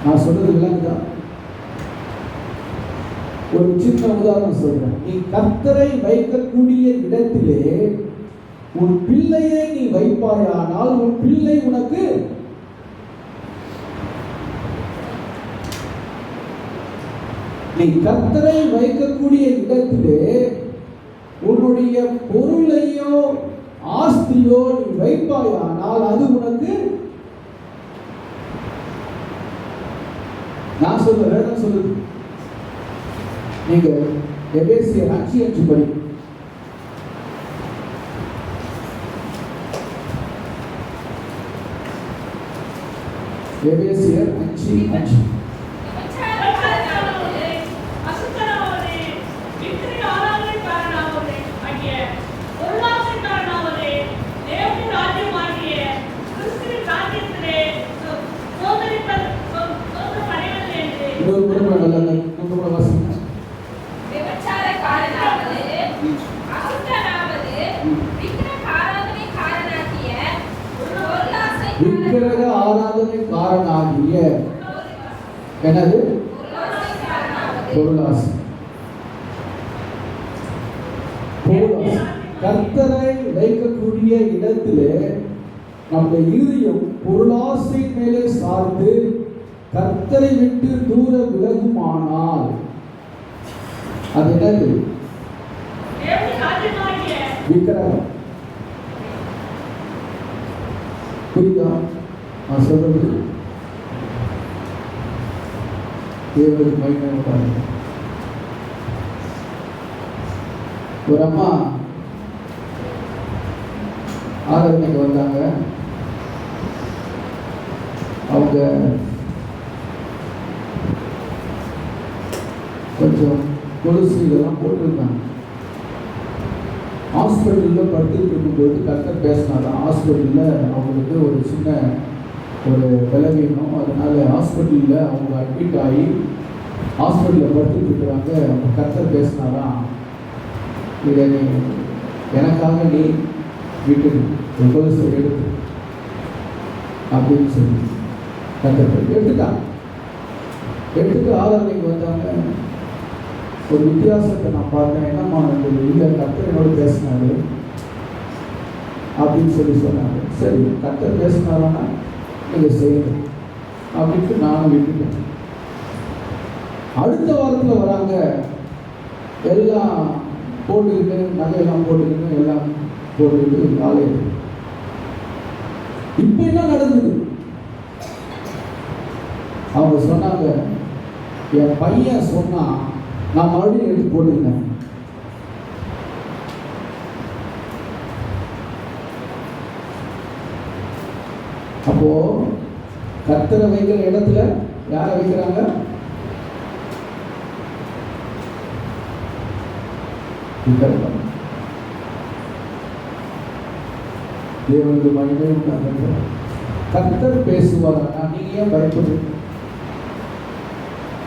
A: நான் சொல்றது இல்லைங்களா? ஒரு சின்ன உதாரணம் சொல்றேன். நீ கர்த்தரை வைக்கக்கூடிய இடத்திலே உன் பிள்ளையை நீ வைப்பாயானால் உன் பிள்ளை உனக்கு நீ கர்த்தரை வைக்கக்கூடிய இடத்திலே உன்னுடைய பொருளையோ ஆஸ்தியோ நீ வைப்பாயானால் அது உனக்கு, நான் சொல்ற வேதம் சொல்லுது. நீங்க எபேசியர் 5:5 படி. எபேசியர் 5:5. விக்கிரக ஆராதனைக்காரனாகிய எனது பொருளாசை. கர்த்தரை வைக்கக்கூடிய இடத்திலே நம்முடைய இருதயம் பொருளாசை மேலே சார்ந்து கர்த்தரை விட்டு தூர விலகுமானால் அது என்னது? விக்கிரகம். புரியுதா நான் சொல்றது? தேவனுக்கு மகிமை பாருங்க. ஒரு அம்மா ஆராதனைக்கு வந்தாங்க. அவங்க கொஞ்சம் கொலுசு இதெல்லாம் போட்டிருந்தாங்க. ஹாஸ்பிட்டலில் படுத்துட்டு இருக்கும்போது கர்த்தர் பேசினாலும் ஹாஸ்பிட்டலில் அவங்களுக்கு ஒரு சின்ன ஒரு பலவீனம், அதனால ஹாஸ்பிட்டலில் அவங்க அட்மிட் ஆகி ஹாஸ்பிட்டலில் படுத்துட்டு இருக்கிறாங்க. கர்த்தர் பேசினாலாம், இதை நீ எனக்காக நீ வீட்டு கொலுசை எடுத்து அப்படின்னு சொல்லி கர்த்தர் எடுத்துட்டு ஆராதனைக்கு வந்தாங்க. ஒரு வித்தியாசத்தை நான் பார்த்தேன். என்னம்மா இல்லை, கர்த்தர் என்னோடு பேசினாரு அப்படின்னு சொன்னாங்க. சரி, கர்த்தர் பேசினாரான்னா நீங்கள் செய்யுங்க அப்படின்ட்டு நானும் விட்டுட்டேன். அடுத்த வாரத்தில் வராங்க. எல்லாம் போட்டுக்கிட்டு, நகையெல்லாம் போட்டுக்கிட்டு, எல்லாம் போட்டுக்கிட்டு ஆலயத்துக்கு. இப்போ என்ன நடந்தது? அவங்க சொன்னாங்க, என் பையன் சொன்னா நான் மறுபடியும் எடுத்து போட்டுக்கிட்டேன். அப்போ கர்த்தரை வைக்கிற இடத்துல யாரை வைக்கிறாங்க? தேவனுக்கு மகிமை உண்டாக. கர்த்தர் பேசுவாங்க. நீங்க ஏன் பயப்படுறீங்க?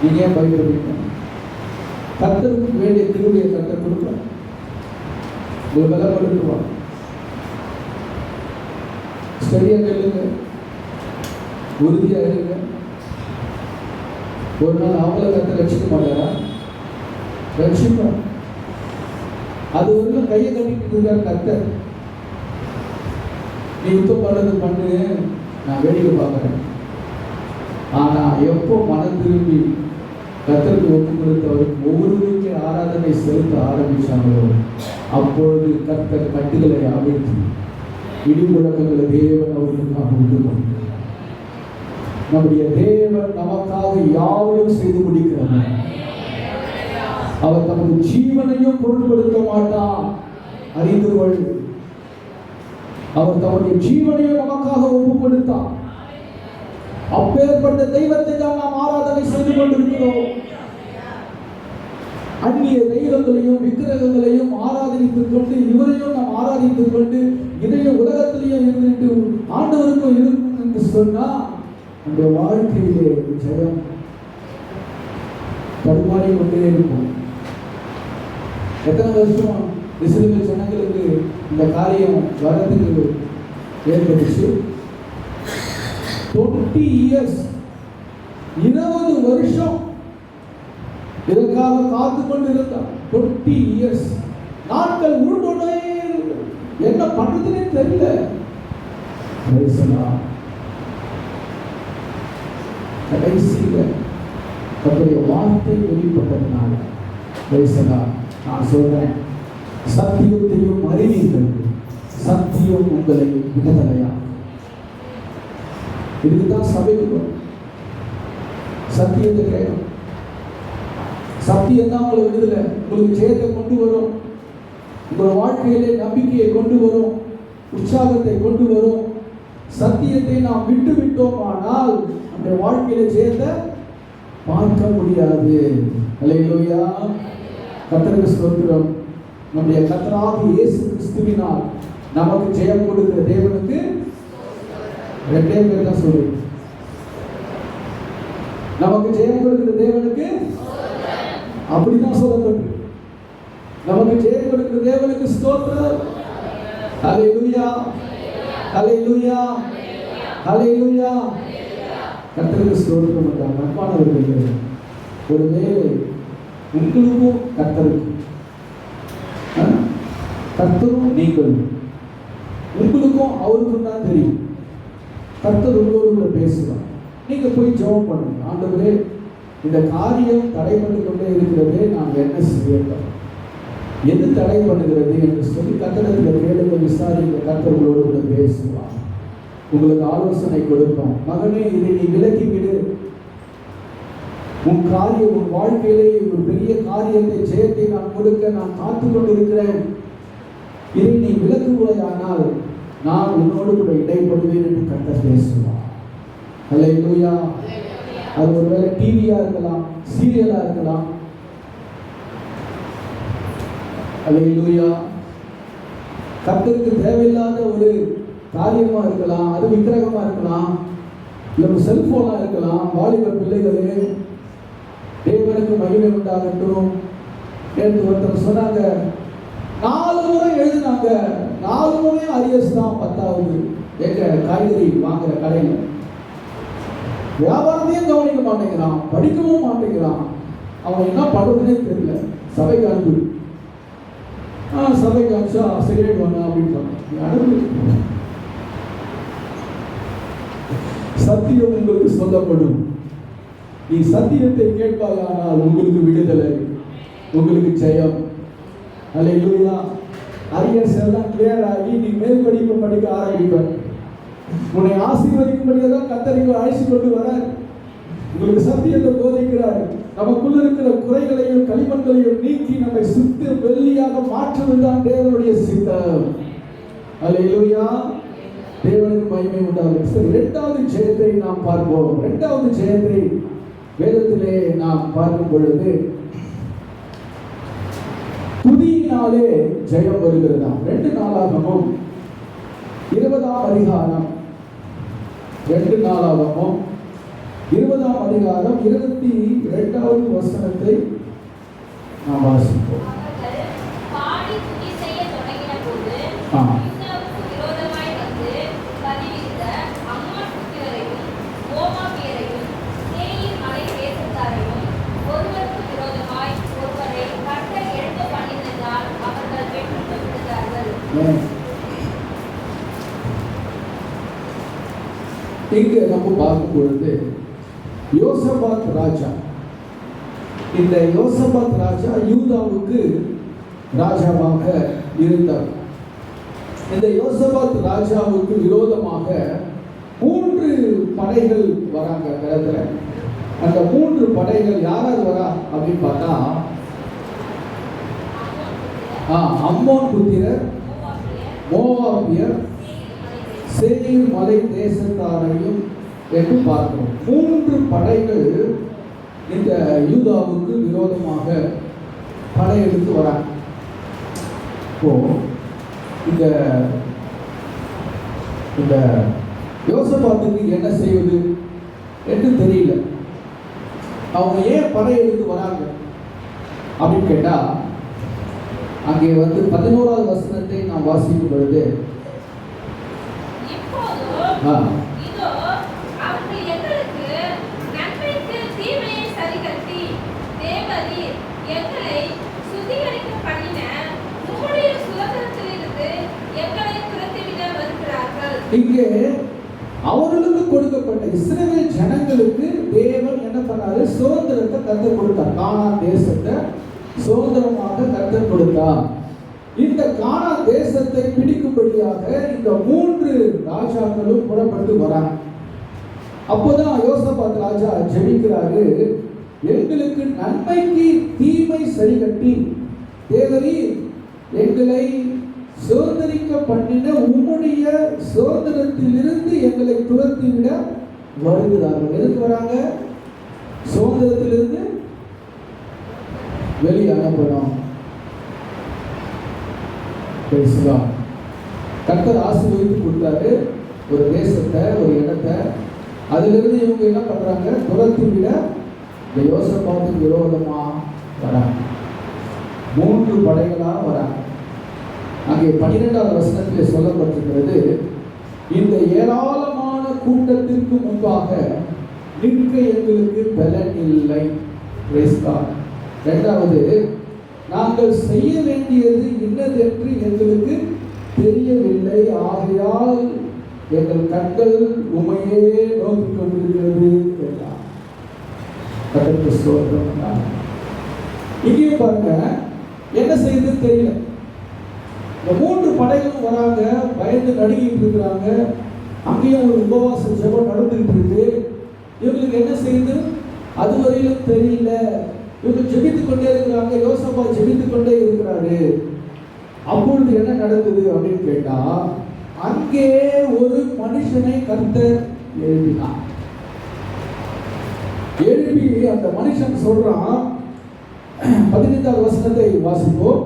A: நீங்க ஏன் பயப்படுறீங்க? கர்த்தருக்கு வேண்டிய கிருபையை கர்த்தர் கொடுப்பார். ஒரு பலப்படுத்துவார். சரியா கேளுங்க, உறுதியா இருங்க. ஒரு நாள் அவங்கள கர்த்தர் ரட்சிக்க மாட்டாரா? ரட்சிப்பார். அது ஒரு கையை கட்டிட்டு இருக்கார் கர்த்தர். நீ யுத்தம் பண்ணது பண்ணு, நான் வேடிக்கை பார்க்குறேன். ஆனா எப்போ மனம் திரும்பி கர்த்தருக்கு ஒப்பு கொடுத்தவருக்கு ஒவ்வொருவருக்கு ஆராதனை செலுத்த ஆரம்பிச்சாங்களோ அப்பொழுது கர்த்தர் கட்டுகளை அவிழ்த்து இடி முழக்கங்களை தேவன் அவர்களுக்காக உண்டு. நம்முடைய தேவன் நமக்காக யாவையும் செய்து முடிக்கிறார். அவர் தமது ஜீவனையும் பொருட்படுத்த மாட்டார். அறிந்து கொள். அவர் தம்முடைய ஜீவனையும் நமக்காக ஒப்பு கொடுத்தார். அப்பேற்பட்ட தெய்வத்தை தான் நாம் ஆராதனை செய்து கொண்டிருக்கிறோம். அந்நிய தெய்வங்களையும் விக்கிரகங்களையும் ஆராதனைத்துக் கொண்டு இவரையும் நாம் ஆராதித்துக் கொண்டு இதைய உலகத்திலேயும் இருந்துட்டு ஆண்டவருக்கும் இருக்கும் என்று சொன்னா அந்த வாழ்க்கையிலே ஜெயம் தடுமாறி கொண்டே இருக்கும். எத்தனை வருஷம் இஸ்ரவேல் ஜனங்களுக்கு இந்த காரியம் வரத்துக்கு ஏற்பட்டுச்சு? 20 years, 20 வருஷம் இதற்காக காத்து கொண்டிருந்தார். 20 years. நாட்கள் உருண்டோடே என்ன பண்றதுன்னே தெரியல. கடைசியில கர்த்தருடைய வார்த்தை வெளிப்பட்டதுனால நான் சொல்றேன், சத்தியத்தையும் அறிவீர்கள், சத்தியம் உங்களை விடுதலையா. இதுக்குதான் சபைக்கு சத்தியத்தை கேட்கணும். சத்தியம் தான் உங்களை விடுதலை, உங்களுக்கு ஜெயத்தை கொண்டு வரும், உங்கள் வாழ்க்கையிலே நம்பிக்கையை கொண்டு வரும், உற்சாகத்தை கொண்டு வரும். சத்தியத்தை நாம் விட்டு விட்டோமானால் அந்த வாழ்க்கையில ஜெயத்தை பார்க்க முடியாது. அல்லேலூயா. கர்த்தருக்கு ஸ்தோத்திரம். நம்முடைய கர்த்தராகிய இயேசு கிறிஸ்துவினால் நமக்கு ஜெயம் கொடுக்கிற தேவனுக்கு ரெண்டே பேர் தான் சொல்லு. நமக்கு ஜெயம் கொடுக்கிற தேவனுக்கு அப்படிதான் சொல்லப்பட்டு, நமக்கு ஜெயம் கொடுக்கிற தேவனுக்கு ஸ்தோத்திரம். ஹல்லேலூயா, ஹல்லேலூயா, ஹல்லேலூயா. கர்த்தருக்கு ஸ்தோத்திரம். அன்பானவர்களே, ஒருவேளை உங்களுக்கும் கர்த்தருக்கும், கர்த்தரும் நீங்களும், உங்களுக்கும் அவருக்கும் தான் தெரியும். கர்த்தர் உங்களோடு பேசுவார். நீங்க போய் ஜெபம் பண்ணுங்க. ஆண்டவரே, இந்த காரியம் தடைபட்டு கொண்டே இருக்கிறது, நான் என்ன செய்யட்டும், எது தடை பண்ணுகிறது என்று சொல்லி கர்த்தரிடத்தில் கேளுங்க, விசாரிங்க. கர்த்தர் உங்களோடு கூட பேசுவார், உங்களுக்கு ஆலோசனை கொடுப்போம். மகனே, இதை நீ விலக்கி விடு. உன் காரியம், உன் வாழ்க்கையிலே ஒரு பெரிய காரியத்தை, ஜெயத்தை நான் கொடுக்க நான் காத்து கொண்டிருக்கிறேன். இதை நீ விலக்குவாயானால் நான் உன்னோடு கூட இடைப்படுவேன் என்று கர்த்தர் பேசுவார். அல்லேலூயா. அது ஒருவேளை டிவியா இருக்கலாம், சீரியலா இருக்கலாம். அல்லேலூயா. கர்த்தருக்கு தேவையில்லாத ஒரு காரியமா இருக்கலாம், அது விக்கிரகமா இருக்கலாம், இல்லை ஒரு செல்போனா இருக்கலாம். வாலிப பிள்ளைகளே, தேவனுக்கு மகிமை உண்டாகட்டும். நேற்று ஒருத்தர் சொன்னாங்க, 4 முறை எழுதினாங்க, 4 முறை அரியர்ஸ் தான் 10வது. எங்க காய்கறி வாங்குற கடையில் வியாபாரத்தையும் கவனிக்க மாட்டேங்கிறான், படிக்கவும் மாட்டேங்கிறான். அவன் என்ன பண்றதுன்னே தெரியல. சபைக்கு அனுப்பு, சபைக்கு அனுப்பிச்சா சரியாயிடுவாங்க அப்படின்னு சொன்னாங்க. சத்தியம் உங்களுக்கு சொல்லப்படும். நீ சத்தியத்தை கேட்பாயானால் உங்களுக்கு விடுதலை, உங்களுக்கு ஜெயம். அல்லேலூயா. அரியர்ஸ் எல்லாம் கிளியர் ஆகி நீ மேல் படிப்பு படிக்க ஆரம்பிப்பார். உன்னை ஆசீர்வதிக்கும்படியாக தான் கர்த்தர் அழைச்சி கொண்டு வர உங்களுக்கு சத்தியத்தை போதிக்கிறார். நமக்குள்ள இருக்கிற குறைகளையும் களிமண்களையும் நீக்கி நம்மை சுத்த வெள்ளியாக மாற்றுவதுதான் தேவனுடைய சித்தம். அல்லேலூயா. தேவனுக்கு மகிமை உண்டாகும். சரி, 2வது ஜெயத்தை நாம் பார்ப்போம். 2வது ஜெயத்தை வேதத்திலே நாம் பார்க்கும் பொழுது துதியினாலே ஜெயம் வருகிறதாம். 2 நாளாகமும் 20ஆம் அதிகாரம் 2 நாளாகமும் 20ஆம் அதிகாரம் 22வது வசனத்தை நாம் வாசிப்போம். இங்கு நம்ம பார்க்கும் பொழுது யோசபாத் ராஜா, இந்த யோசபாத் ராஜா யூதாவுக்கு ராஜாவாக இருந்தார். இந்த யோசபாத் ராஜாவுக்கு விரோதமாக 3 படைகள் வராங்க களத்துல. அந்த 3 படைகள் யாராவது வரா அப்படின்னு பார்த்தா, அம்மோன் புத்திரர், மோவாபியர், சேயீர் மலை தேசத்தாரையும் என்று பார்க்கிறோம். 3 படைகள் இந்த யூதாவுக்கு விரோதமாக படையெடுத்து வராங்க. இந்த இந்த யோசபாத்துக்கு என்ன செய்வது என்று தெரியல. அவங்க ஏன் படையெடுத்து வராங்க அப்படின்னு கேட்டா, அங்கே 11வது வசனத்தை நாம் வாசிக்கும் பொழுது, இங்கே அவர்களுக்கு கொடுக்கப்பட்ட இஸ்ரவேல் ஜனங்களுக்கு தேவன் என்ன பண்ணாரு? சுதந்திரத்தை கர்த்தர் கொடுத்தார். கானான் தேசத்தை சுதந்திரமாக கர்த்தர் கொடுத்தார். இந்த கானான் தேசத்தை பிடிக்கும்படியாக இந்த 3 ராஜாக்களும் புறப்பட்டு வராங்க. அப்போதான் யோசபாத் ராஜா ஜெபிக்கிறாரு, எங்களுக்கு நன்மைக்கு தீமை சரி கட்டி தேவரீர் எங்களை சுதந்திரிக்க பண்ணின உம்முடைய சுதந்திரத்திலிருந்து எங்களை துரத்திவிட வருகிறார்கள். எதுக்கு வராங்க? சுதந்திரத்திலிருந்து வெளியே அனுப்பணும். கர்த்தர் ஆசீர்வதித்து கொடுத்தாரு ஒரு தேசத்தை, ஒரு இடத்தை. அதிலிருந்து இவங்க என்ன பண்றாங்க? துரத்தி விட இந்த யோசபாத்துக்கு விரோதமா வராங்க. 3 படைகளா வராங்க. அங்கே 12வது வசனத்திலே சொல்லப்பட்டிருக்கிறது, இந்த ஏராளமான கூட்டத்திற்கு முன்பாக நிற்க எங்களுக்கு பலன் இல்லை. 2வது, நாங்கள் செய்ய வேண்டியது இன்னதென்று எங்களுக்கு தெரியவில்லை. ஆகையால் எங்கள் கண்கள் உமையே நோக்கி கொண்டிருக்கிறது என்றார். கர்த்தருக்கு ஸ்தோத்திரம். இங்கேயும் பாருங்க, என்ன செய்யுதுன்னு தெரியல. இந்த 3 படைகளும் வராங்க, பயந்து நடுங்கிட்டு இருக்கிறாங்க. அங்கேயும் ஒரு உபவாச ஜெபம் நடந்துகிட்டு இருக்கு. இவங்களுக்கு என்ன செய்யுது அதுவரையிலும் தெரியல. இவங்க ஜெபித்துக் கொண்டே இருக்கிறாங்க. யோசபா ஜெபித்துக் கொண்டே இருக்கிறாரு. அப்பொழுது என்ன நடந்தது அப்படின்னு கேட்டா, அங்கே ஒரு மனுஷனை கர்த்தர் எழுப்பினார். எழுப்பி அந்த மனுஷன் சொல்றான், 15வது வசனத்தை வாசிப்போம்.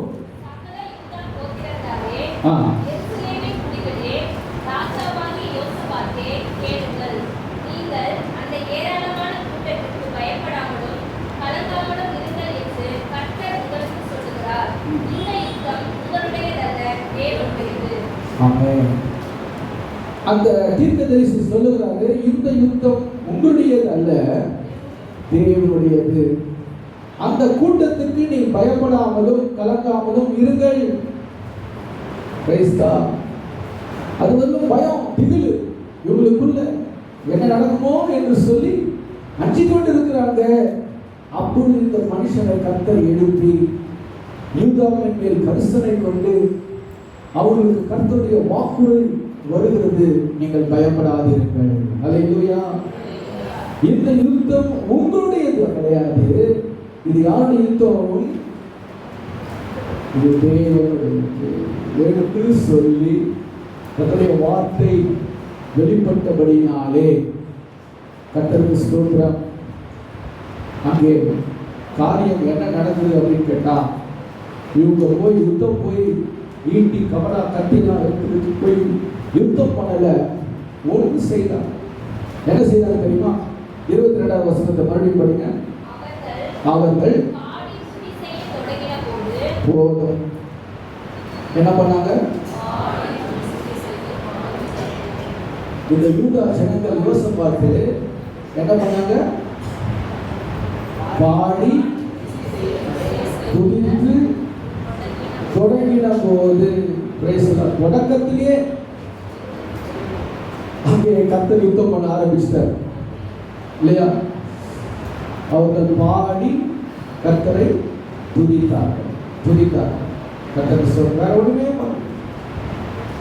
A: அந்த தீர்க்கதரிசி சொல்லுகிறாரு, இந்த யுத்தம் உங்களுடையது அல்ல, தேவனுடையது. அந்த கூட்டத்துக்கு நீ பயப்படாமலும் கலங்காமலும் இருங்கள். அது வந்து பயம், திகிலு இவங்களுக்குள்ள என்ன நடக்குமோ என்று சொல்லி அஞ்சி கொண்டு இருக்கிறாங்க. அப்பொழுது இந்த மனுஷனை கர்த்தர் எழுப்பி யூதாவின் மேல் கரிசனை கொண்டு அவர்களுக்கு கர்த்தருடைய வாக்குறுதி வருகிறது, நீங்கள் பயப்படாதீர்கள். அல்லேலூயா. இந்த யுத்தம் உங்களுடையது கிடையாது. இது யாருடைய யுத்தம்? இது தேவனுடையது. எடுத்து சொல்லி கர்த்தருடைய வார்த்தை வெளிப்பட்டபடினாலே கர்த்தருக்கு ஸ்தோத்திரம். அங்கே காரியம் என்ன நடந்தது அப்படின்னு கேட்டா, இவங்க போய் யுத்தம் போய் ஈட்டி கவடா கத்திலாம் எடுத்துட்டு போய் யுத்தம் பண்ணல, ஒன்று செய்தார். என்ன செய்தார் தெரியுமா? 22வது வசனத்தை மறுபடியும் படிங்க. அவர்கள் போதும் என்ன பண்ணாங்க? இந்த யூதா ஜனங்கள் யோசபாத்து என்ன பண்ணாங்க? பாடி துதித்து தொடங்கின போது, தொடக்கத்திலே அங்கே கர்த்தர் யுத்தம் பண்ண ஆரம்பிச்சிட்டார் இல்லையா? அவர்கள் பாடி கர்த்தரை துதித்தார்கள். கர்த்தர் சொல்றார், ஒண்ணுமே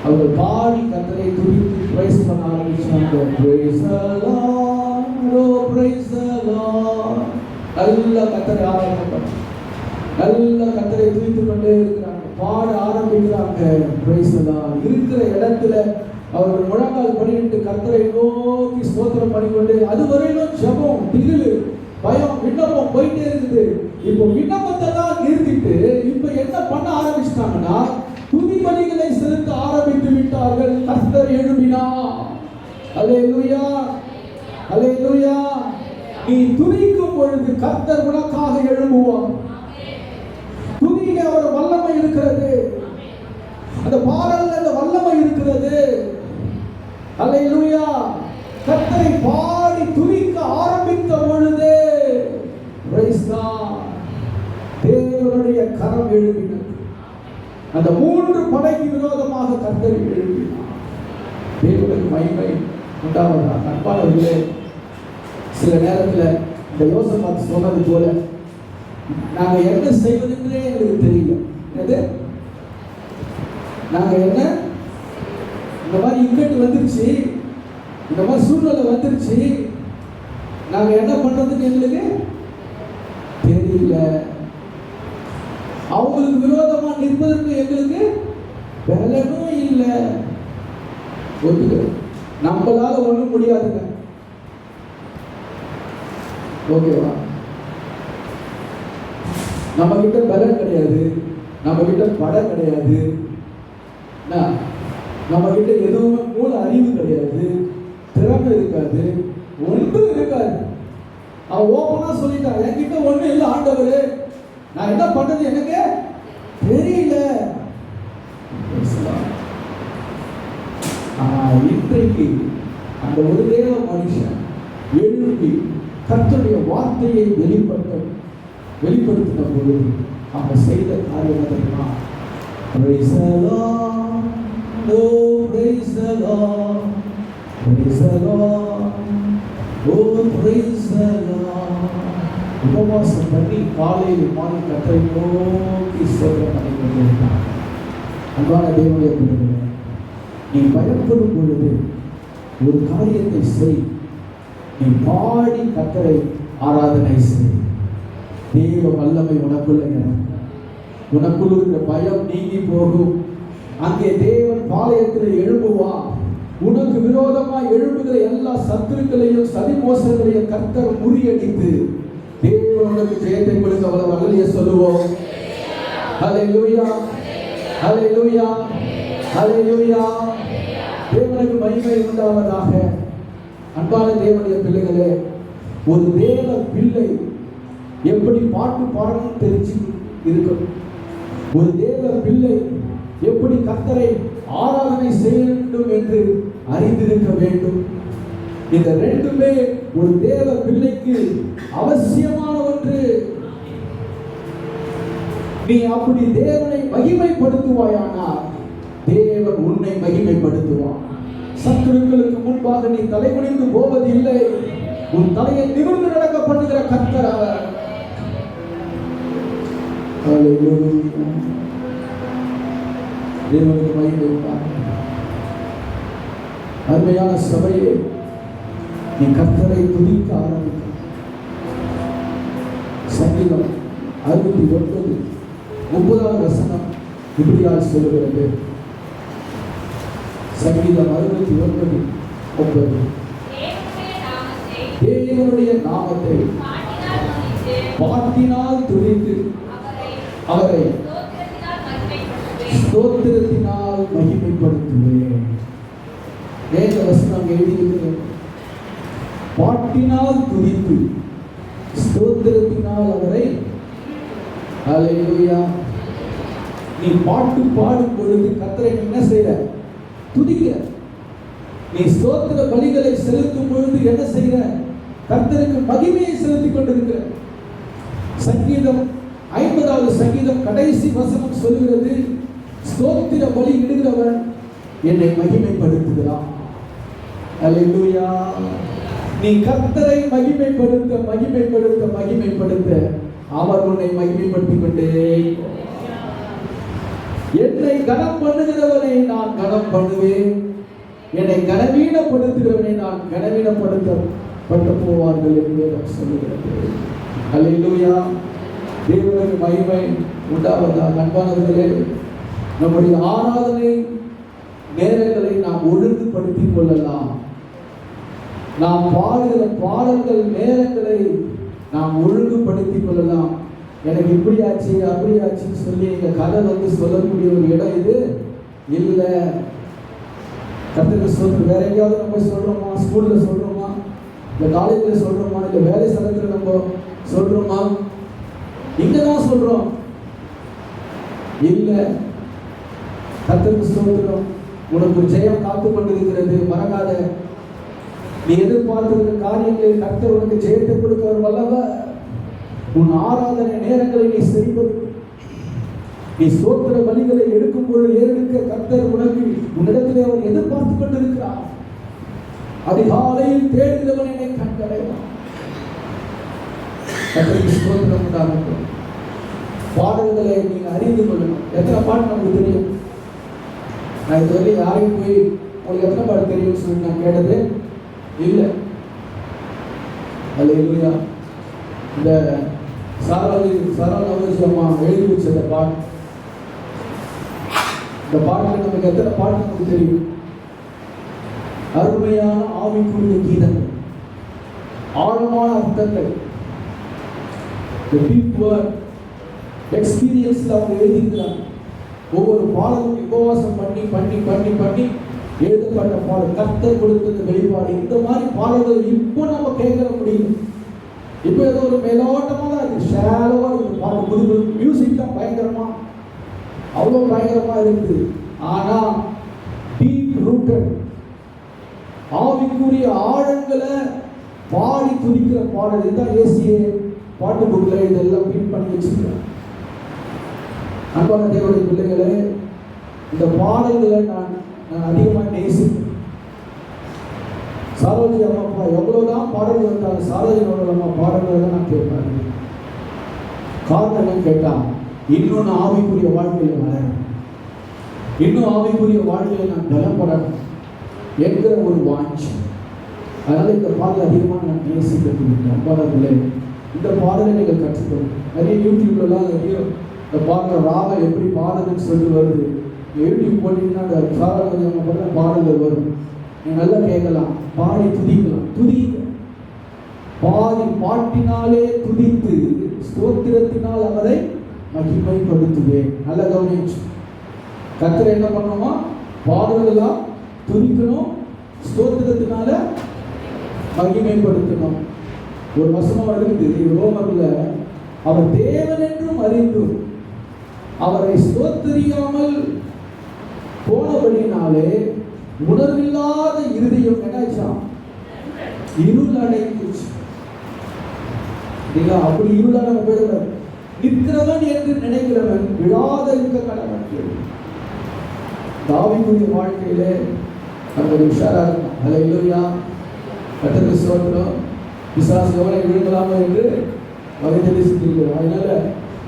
A: அவர்கள் பாடி கர்த்தரை துதித்து பிரைஸ் பண்ண ஆரம்பிச்சாங்க. Praise the Lord, oh praise the Lord. நல்ல கர்த்தரை ஆராதிக்கிறாங்க, நல்ல கர்த்தரை துதித்துக் கொண்டே இருக்கிறாங்க, பாட ஆரம்பிக்கிறாங்க. Price the Lord. இருக்கிற இடத்துல அவர்கள் முழங்கால் படியிட்டு கர்த்தரை நோக்கி ஸ்தோத்திரம் பண்ணிக்கொண்டு, அதுவரையிலும் ஜெபம், திகிலு, பயம், விண்ணப்பம் போயிட்டே இருக்குது. இப்போ விண்ணப்பத்தை தான் நிறுத்திட்டு இப்ப என்ன பண்ண ஆரம்பிச்சிட்டாங்கன்னா, துதி பலிகளை செலுத்த ஆரம்பித்து விட்டார்கள். கர்த்தர் எழுப்பினார். அல்லேலூயா, அல்லேலூயா. நீ துதிக்கும் பொழுது கர்த்தர் உனக்காக எழும்புவார். துதியிலே அவர் வல்லமை இருக்கிறது, அந்த பாடல்ல அந்த வல்லமை இருக்கிறது. அல்லேலூயா. கர்த்தரை பாடி துதிக்க ஆரம்பித்த பொழுது தேவனுடைய கரம் எழுப்பினது. அந்த 3 படைக்கு விரோதமாக கர்த்தர் எழுப்பினார். தேவனுக்கு மகிமை உண்டாவதாக. அன்பானவர்களே, சில நேரத்தில் இந்த யோசபாத் சொன்னது போல நாங்க என்ன செய்வதுன்றே எங்களுக்கு தெரியல. நாங்க என்ன இந்த மாதிரி இக்கட்டு வந்துருச்சு, இந்த மாதிரி சூழ்நிலை வந்துருச்சு, நாங்க என்ன பண்றதுன்னு எங்களுக்கு தெரியல. அவங்களுக்கு விரோதமா நிற்பதற்கு எங்களுக்கு பலனும் இல்லை. நம்மளால ஒண்ணும் முடியாதுங்க. ஓகேவா? நம்ம கிட்ட பலன் கிடையாது, நம்ம கிட்ட படம் கிடையாது, நம்ம கிட்ட எதுவுமே மூல அறிவு கிடையாது, திறமை இருக்காது, ஒன்றும் இருக்காது. அவன் ஓப்பனா சொல்லிட்டான், என்கிட்ட ஒண்ணும் இல்லை ஆண்டவரே, நான் என்ன பண்றது எனக்கு தெரியல. இன்றைக்கு அந்த ஒரு தேவ மனுஷன் எழுப்பி கர்த்தருடைய வார்த்தையை வெளிப்படுத்தின பொழுது அவங்க செய்த காரியம் தெரியுமா? Praise the Lord, oh praise the Lord, Praise the Lord. Oh, praise the Lord. உபவாசம் பண்ணி காலையில் மாறி கர்த்தரை நோக்கி ஸ்தோத்திரம் பண்ணி கொண்டிருந்தார். அன்பான தேவனுடைய பிள்ளைகளே, நீ பயப்படும் பொழுது ஒரு காரியத்தை செய். நீ பாடி கர்த்தரை ஆராதனை செய். தேவ வல்லமை உனக்குள்ள இறங்கும். உனக்குள் இருக்கிற பயம் நீங்கி போகும். அங்கே தேவன் பாளையத்தில் எழும்புவார். உனக்கு விரோதமாய் எழும்புகிற எல்லா சத்துருக்களையும் சதி மோசங்களையும் கர்த்தர் முறியடித்து தேவன் உனக்கு ஜெயத்தை கொடுக்க வல்லமையை சொல்லுவோம். ஹல்லேலூயா, ஹல்லேலூயா, ஹல்லேலூயா. தேவனுக்கு மகிமை உண்டாவதாக. அன்பான தேவனுடைய பிள்ளைகளே, ஒரு தேவ பிள்ளை எப்படி பாட்டு பாடணும் தெரிஞ்சு இருக்கணும். ஒரு தேவ பிள்ளை எப்படி கர்த்தரை ஆராதனை செய்ய வேண்டும் என்று அறிந்திருக்க வேண்டும். இந்த ரெண்டுமே ஒரு தேவ பிள்ளைக்கு அவசியமான ஒன்று. நீ அப்படி தேவனை மகிமைப்படுத்துவாயானால் தேவன் உன்னை மகிமைப்படுத்துவான். சத்துருக்களுக்கு முன்பாக நீ தலைகுனிந்து போவதில்லை. உன் தலையை நிமிர்ந்து நடக்க பண்ணுகிற கர்த்தர் அவர். தேவனுக்கு மகிமை உண்டாகும். அருமையான சபையே, நீ கர்த்தரை துதிக்க ஆரம்பிக்க. சங்கீதம் 69:9 வசனம் இப்படியால் சொல்லுகிறது. சங்கீதம் 69:9 தேவனுடைய நாமத்தை பாட்டினால் துதித்து அவரை ஸ்தோத்திரத்தினால் மகிமைப்படுத்துவேன். வேத வசனம் எழுதியிருக்கிறது. பாட்டினால் துதித்து ஸ்தோத்திரத்தினால் அவரை. ஹல்லேலூயா. நீ பாட்டு பாடும் பொழுது கர்த்தரை என்ன செய்ற? துதிக்கிற. நீ ஸ்தோத்திர பலிகளை செலுத்தும் பொழுது என்ன செய்கிற? கர்த்தருக்கு மகிமையை செலுத்திக் கொண்டிருக்கிற. சங்கீதம் 50வது சங்கீதம் கடைசி வசனம் சொல்கிறது, ஸ்தோத்திர பலி இடுகிறவன் என்னை மகிமைப்படுத்துகிறான். அல்லேலூயா. நீ கர்த்தரை மகிமைப்படுத்த மகிமைப்படுத்த மகிமைப்படுத்த அவர் உன்னை மகிமைப்படுத்திக் கொண்டே. என்னை கனம் பண்ணுகிறவனை நான் கனம் பண்ணுவேன், என்னை கனவீனப்படுத்துகிறவனை நான் கனவீனப்படுத்தப்பட்டு போவார்கள் என்று சொல்லுகிறது. அல்லேலூயா. தேவனுக்கு மகிமை உண்டாவதாக. அன்பானவர்களே, நம்முடைய ஆராதனை நேரங்களை நாம் ஒழுங்குபடுத்திக் கொள்ளலாம். நாம் பாடுகிற பாடல்கள் நேரங்களை நாம் ஒழுங்குபடுத்திக் கொள்ளலாம். எனக்கு இப்படி ஆச்சு அப்படி ஆச்சுன்னு சொல்லி எங்க கதை சொல்லக்கூடிய ஒரு இடம் இது இல்லை. கர்த்தருக்கு ஸ்தோத்திரம். வேற எங்கேயாவது நம்ம சொல்றோமா? ஸ்கூல்ல சொல்றோமா? இல்லை காலேஜில் சொல்றோமா? இல்லை வேலை ஸ்தலத்தில் நம்ம சொல்றோமா? இங்கதான் சொல்றோம் இல்லை. கர்த்தருக்கு ஸ்தோத்திரம். உனக்கு ஒரு ஜெயம் காத்து கொண்டிருக்கிறது, மறக்காத. நீ எதிர்பார்க்கிற காரியங்களில் கர்த்தர் உனக்கு ஜெயத்தை கொடுக்க வல்லவர். உன் ஆராதனை நேரங்களை நீ செய்வது, நீ ஸ்தோத்திர பலிகளை எடுக்கும் பொழுது ஏறெடுக்க கர்த்தர் உனக்கு உன்னிடத்திலே அவர் எதிர்பார்த்து கொண்டிருக்கிறார். அதிகாலையில் தேடுகிறவன் என்னை கண்டடைவான். கர்த்தருக்கு ஸ்தோத்திரம் உண்டாகட்டும். பாடல்களை நீங்க அறிந்து கொள்ளணும். எத்தனை பாட்டு நமக்கு தெரியும்? நான் இதுவரை யாரையும் போய் உங்களுக்கு எத்தனை பாட்டு தெரியும் சொல்லி நான் கேட்டது இல்லை. அல்லேலூயா. இந்த சாராஜி அம்மா எழுதி வச்ச இந்த பாட்டு, இந்த பாட்டில் நமக்கு எத்தனை பாட்டு நமக்கு தெரியும்? அருமையான ஆவிக்குரிய கீதங்கள், ஆழமான அர்த்தங்கள், எக்ஸ்பீரியன்ஸ்ல அவங்க எழுதிக்கிறாங்க. ஒவ்வொரு பாடலும் உபவாசம் பண்ணி பண்ணி பண்ணி பண்ணி எழுதப்பட்ட பாடல், கர்த்தர் கொடுத்தது வெளிப்பாடு. இந்த மாதிரி பாடல்கள் இப்போ நம்ம கேட்க முடியும். இப்போ ஏதோ ஒரு மேலோட்டமாக தான் இருக்கு, ஷேலோவா இருக்கு பாட்டு. புது புது மியூசிக் தான் பயங்கரமா, அவ்வளோ பயங்கரமா இருக்குது. ஆனா டீப் ரூட்டட் ஆவிக்குரிய ஆழங்களை பாடி துதிக்கிற பாடல் இதுதான். ஏசிய பாட்டு புக்கில் இதெல்லாம் பின் பண்ணி வச்சிருக்கேன். அன்பான தேவனுடைய பிள்ளைகளே, இந்த பாடல்களை நான் அதிகமாக நேசிப்பேன். சாரோஜி அம்மா எவ்வளவுதான் பாடல்கள் வந்தாலும் சாரோஜினோட அம்மா பாடல்கள் தான் நான் கேட்பாரு. காரணம் என்னன்னு கேட்டா, இன்னொன்று ஆவிக்குரிய வாழ்க்கையில் வளரணும், இன்னும் ஆவிக்குரிய வாழ்க்கையில் நான் பலப்படணும் என்கிற ஒரு வாஞ்சி. அதனால இந்த பாடல் அதிகமாக நான் நேசிக்கிறேன். அம்பாடலே இந்த பாடலை நீங்கள் கற்றுக்கணும். நிறைய யூடியூப்லாம் நிறைய இந்த பாடல ராகம் எப்படி பாடுறதுன்னு சொல்லிட்டு வருது. யூடியூப் போட்டிங்கன்னா அந்த சாரோஜி அம்மா பாடல்கள் வரும். நீங்கள் நல்லா கேட்கலாம், பாடி துதிக்கலாம். துதிக்க பாடி பாட்டினாலே துதித்து ஸ்தோத்திரத்தினால் அவரை மகிமைப்படுத்துவேன். நல்ல கவனிச்சு கர்த்தரை என்ன பண்ணணுமா? பாடல்களாம் துதிக்கணும், ஸ்தோத்திரத்தினால மகிமைப்படுத்தணும். ஒரு வசனம் இருக்குது ரோமர்ல, அவர் தேவன் என்றும் அறிந்தும் அவரை ஸ்தோத்திரியாமல் போனபடினாலே உணர்வில்லாத இருதயம் என்னாச்சாம்? இருள் அடைந்துச்சு. அப்படி இருளான போயிடுவார். நிற்கிறவன் என்று நினைக்கிறவன் விழாத இருக்க கடவன். தாவீதுடைய வாழ்க்கையிலே அந்த உஷாரா இருக்கும். அல்லேலூயா, கர்த்தருக்கு ஸ்தோத்திரம். பிசாசு எவனை விழுங்கலாமோ என்று வகை தெரிவித்திருக்கிறோம். அதனால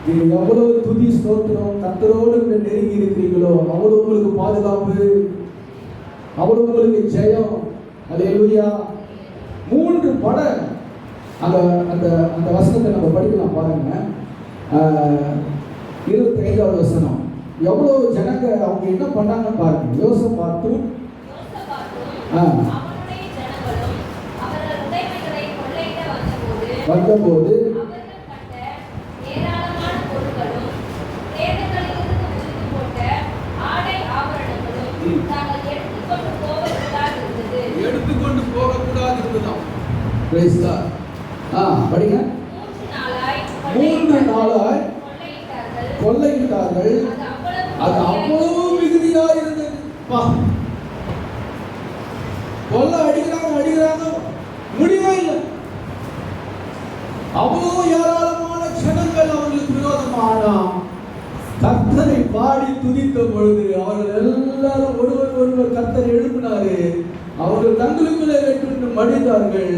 A: நீங்க எவ்வளவு துதி ஸ்தோத்திரம் கர்த்தரோடு நெருங்கி இருக்கிறீங்களோ அவ்வளவு உங்களுக்கு பாதுகாப்பு, அவ்வளவு உங்களுக்கு ஜெயம். அல்லேலூயா. 3 பட அந்த அந்த அந்த வசனத்தை நம்ம படிக்கலாம் பாருங்க. 25வது வசனம். எவ்வளவு ஜனங்க அவங்க என்ன பண்ணாங்கன்னு பாருங்க. யோசபாத்தும் வந்தபோது எடுத்துக்கொண்டு போகக்கூடாது இருந்ததாம். படிங்க. 3 நாளாய் கொள்ளையிட்டார்கள். அது அவ்வளவு மிகுதியா இருந்தது. கொள்ளை அடிக்கிறாங்க முடிவே இல்லை. அவ்வளவு ஏராளமான ஜனங்கள் அவர்களுக்கு விரோதமானா கர்த்தரை பாடி துதித்த பொழுது அவர்கள் எல்லாரும் ஒருவர் கர்த்தரை எழுப்பினாரு. அவர்கள் தங்களுக்குள்ளே வெட்டு மடிந்தார்கள்.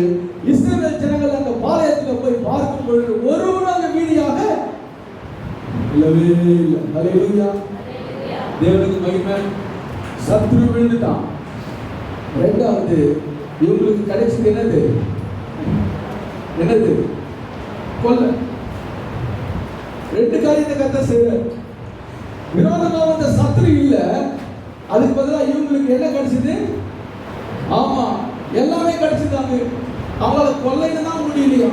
A: இஸ்ரவேல் ஜனங்கள் அந்த பாளையத்தில் போய் பார்க்கும் பொழுது ஒருவரும் அந்த மீதியாக இல்லவே இல்லை. அல்லேலூயா, தேவனுக்கு மகிமை. சத்துரு விழுந்துட்டான். 2வது இவங்களுக்கு கிடைச்சது என்னது? கொல்ல. 2 காரியத்தை கர்த்தர் செய்றார். விரோதமா வந்த சத்துரு இல்ல, அதுக்கு பதிலா இவங்களுக்கு என்ன கிடைச்சது? ஆமா, எல்லாமே கிடைச்சதாங்க. அவங்கள கொல்லைன்னு தான் முடியலையா?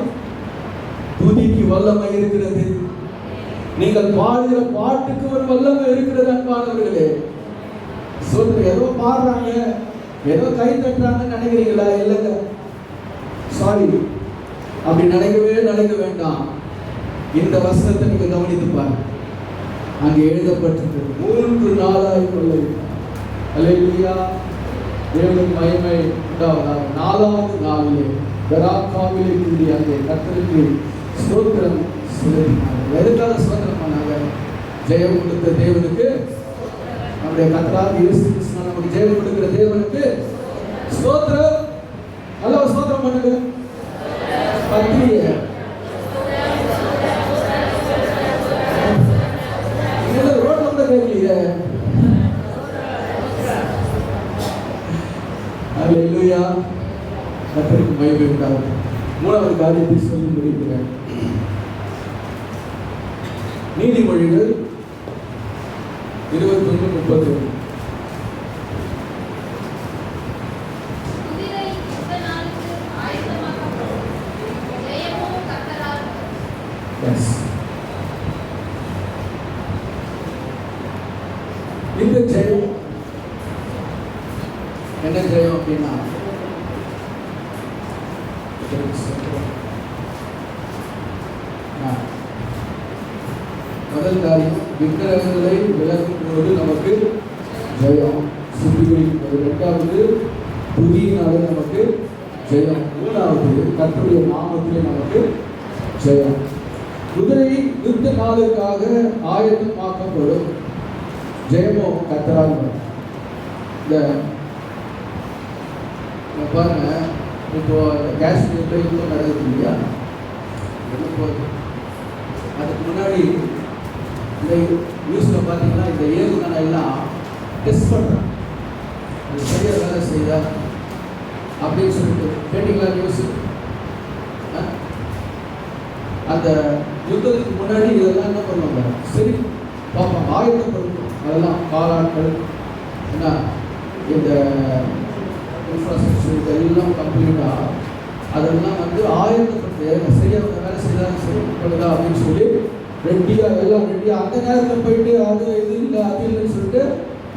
A: துதிக்கு வல்லமை இருக்கிறது. நீங்கள் பாடுகிற பாட்டுக்கு ஒரு வல்லமை இருக்கிறது அன்பானவர்களே. சொல்லுங்க, ஏதோ பாடுறாங்க, ஏதோ கை தட்டுறாங்கன்னு நினைக்கிறீங்களா? இல்லைங்க, சாரி, அப்படி நினைக்க வேண்டாம். இந்த வசனத்தை நீங்க கவனித்து பாருங்க. அங்கே எழுதப்பட்டிருக்கிறது 3 நாளாய் கொள்ளையிட்டார். அல்லேலூயா, தேவனுக்கு மகிமை உண்டாவதாக. 4வது நாளிலே பெராக்காவிலே கூடி அங்கே கர்த்தருக்கு ஸ்தோத்திரம் செலுத்தினார்கள். எதுக்காக ஸ்தோத்திரம் பண்ணாங்க? ஜெயம் கொடுத்த தேவனுக்கு, நம்முடைய கர்த்தராகிய இயேசு கிறிஸ்து நமக்கு ஜெயம் கொடுக்கிற தேவனுக்கு ஸ்தோத்திரம். நல்ல ஸ்தோத்திரம் பண்ணுங்க. பத்திரிய ரோட் வந்து கேட்கலையே. அல்லேலூயா, கர்த்தருக்கு மகிமை உண்டாகட்டும். 3வது காரியத்தை சொல்லி முடிக்கிறேன். நீதிமொழிகள் 21:30. இந்த ஜெயம் என்ன ஜெயம் அப்படின்னா, முதல் காரியம் விக்கிரகங்களை விலகும் போது நமக்கு ஜெயம் சுத்திகரிக்கும் போது. 2வது துதியினாலே நமக்கு ஜெயம். 3வது கர்த்தருடைய நாமத்திலே நமக்கு ஜெயம். குதிரை யுத்த நாளுக்காக ஆயத்தமாக்கப்படும். ஜெயமோ கர்த்தரால். இந்த பாருங்க, இப்போ காஷ்மீரில் யுத்தம் நடக்குது இல்லையா, என்ன போகுது. அதுக்கு முன்னாடி இந்த நியூஸில் பார்த்தீங்கன்னா இந்த ஏவுகணை எல்லாம் டெஸ்ட் பண்ணுறாங்க, அது சரியாக வேலை செய்தா அப்படின்னு சொல்லிட்டு கேட்டிங்களா நியூஸு? அந்த யுத்தத்துக்கு முன்னாடி இதெல்லாம் என்ன பண்ணுவாங்க, சரி பார்ப்போம், ஆயத்தப்படுத்தும். அதெல்லாம் காலாட்கள் என்ன, இந்த இன்ஃப்ராஸ்ட்ரக்சர் இதெல்லாம் கம்ப்ளீட்டாக அதெல்லாம் வந்து ஆயத்தப்பட்டு சரியாக வேலை செய்தால் செய்யப்படுதா அப்படின்னு சொல்லி ரெடியாக எல்லாம் ரெடியாக அந்த நேரத்தில் போயிட்டு அது இது இல்லை அது இல்லைன்னு சொல்லிட்டு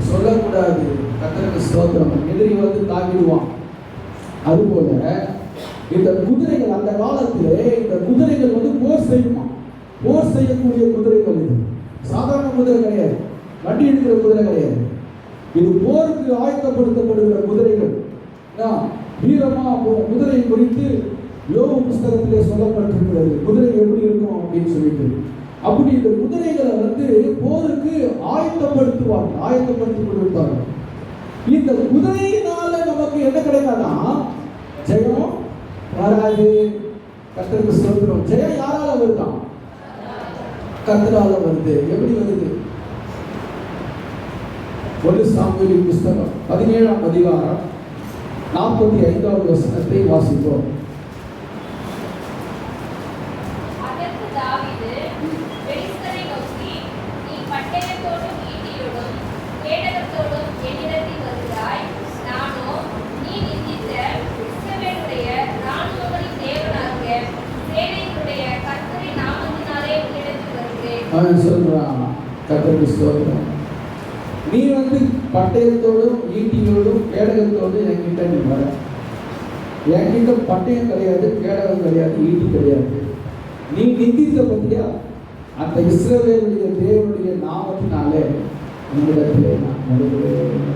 A: சொல்லக்கூடாது. கர்த்தருக்கு ஸ்தோத்திரம். எதிரி வந்து தாக்கிடுவான். அதுபோல இந்த குதிரைகள் அந்த காலத்திலே இந்த குதிரைகள் வந்து போர் செய்யுமா, போர் செய்யக்கூடிய குதிரைகள். இது சாதாரண குதிரை கிடையாது, வண்டி எடுக்கிற குதிரை கிடையாது. இது போருக்கு ஆயத்தப்படுத்தப்படுகிற குதிரைகள். வீரமா குதிரை குறித்து யோபு புஸ்தகத்திலே சொல்லப்பட்டிருக்கிறது, குதிரை எப்படி இருக்கும் அப்படின்னு சொல்லிட்டு. அப்படி இந்த குதிரைகளை வந்து போருக்கு ஆயத்தப்படுத்தி கொடுப்பார்கள். இந்த குதிரையினால நமக்கு என்ன கிடைக்காதா, ஜெயம் வராது. கர்த்தருக்கு ஸ்தோத்திரம். ஜெயம் யாரால வருதான்? கர்த்தரால வருது. எப்படி வருது? 1 சாமுவேல் புஸ்தகம் 17ஆம் அதிகாரம் 45வது வசனத்தை வாசிப்போம்.
B: அதற்கு தாவீது பெலிஸ்தரை நோக்கி, நீ பட்டயத்தோடும் ஈட்டியோடும் கேடகத்தோடும் என்னிடத்தில் வருகிறாய், நானோ நீ நிந்தித்த இஸ்ரவேலுடைய இராணுவங்களின் தேவனாகிய சேனைகளுடைய கர்த்தரின் நாமத்தினாலே உன்னிடத்தில் வருகிறேன்.
A: அவன் சொல்றான், கர்த்தருக்கு ஸ்தோத்திரம், நீ வந்து பட்டயத்தோடும் ஈட்டியோடும் கேடகத்தோடும் என்கிட்ட நீ வர. என்கிட்ட பட்டயம் கிடையாது, கேடகம் கிடையாது, ஈட்டி கிடையாது. நீ நிந்தித்த பத்தியா அந்த இஸ்ரவேலுடைய தேவனுடைய நாமத்தினாலே உன்னிடத்திலே நான் வருகிறேன்.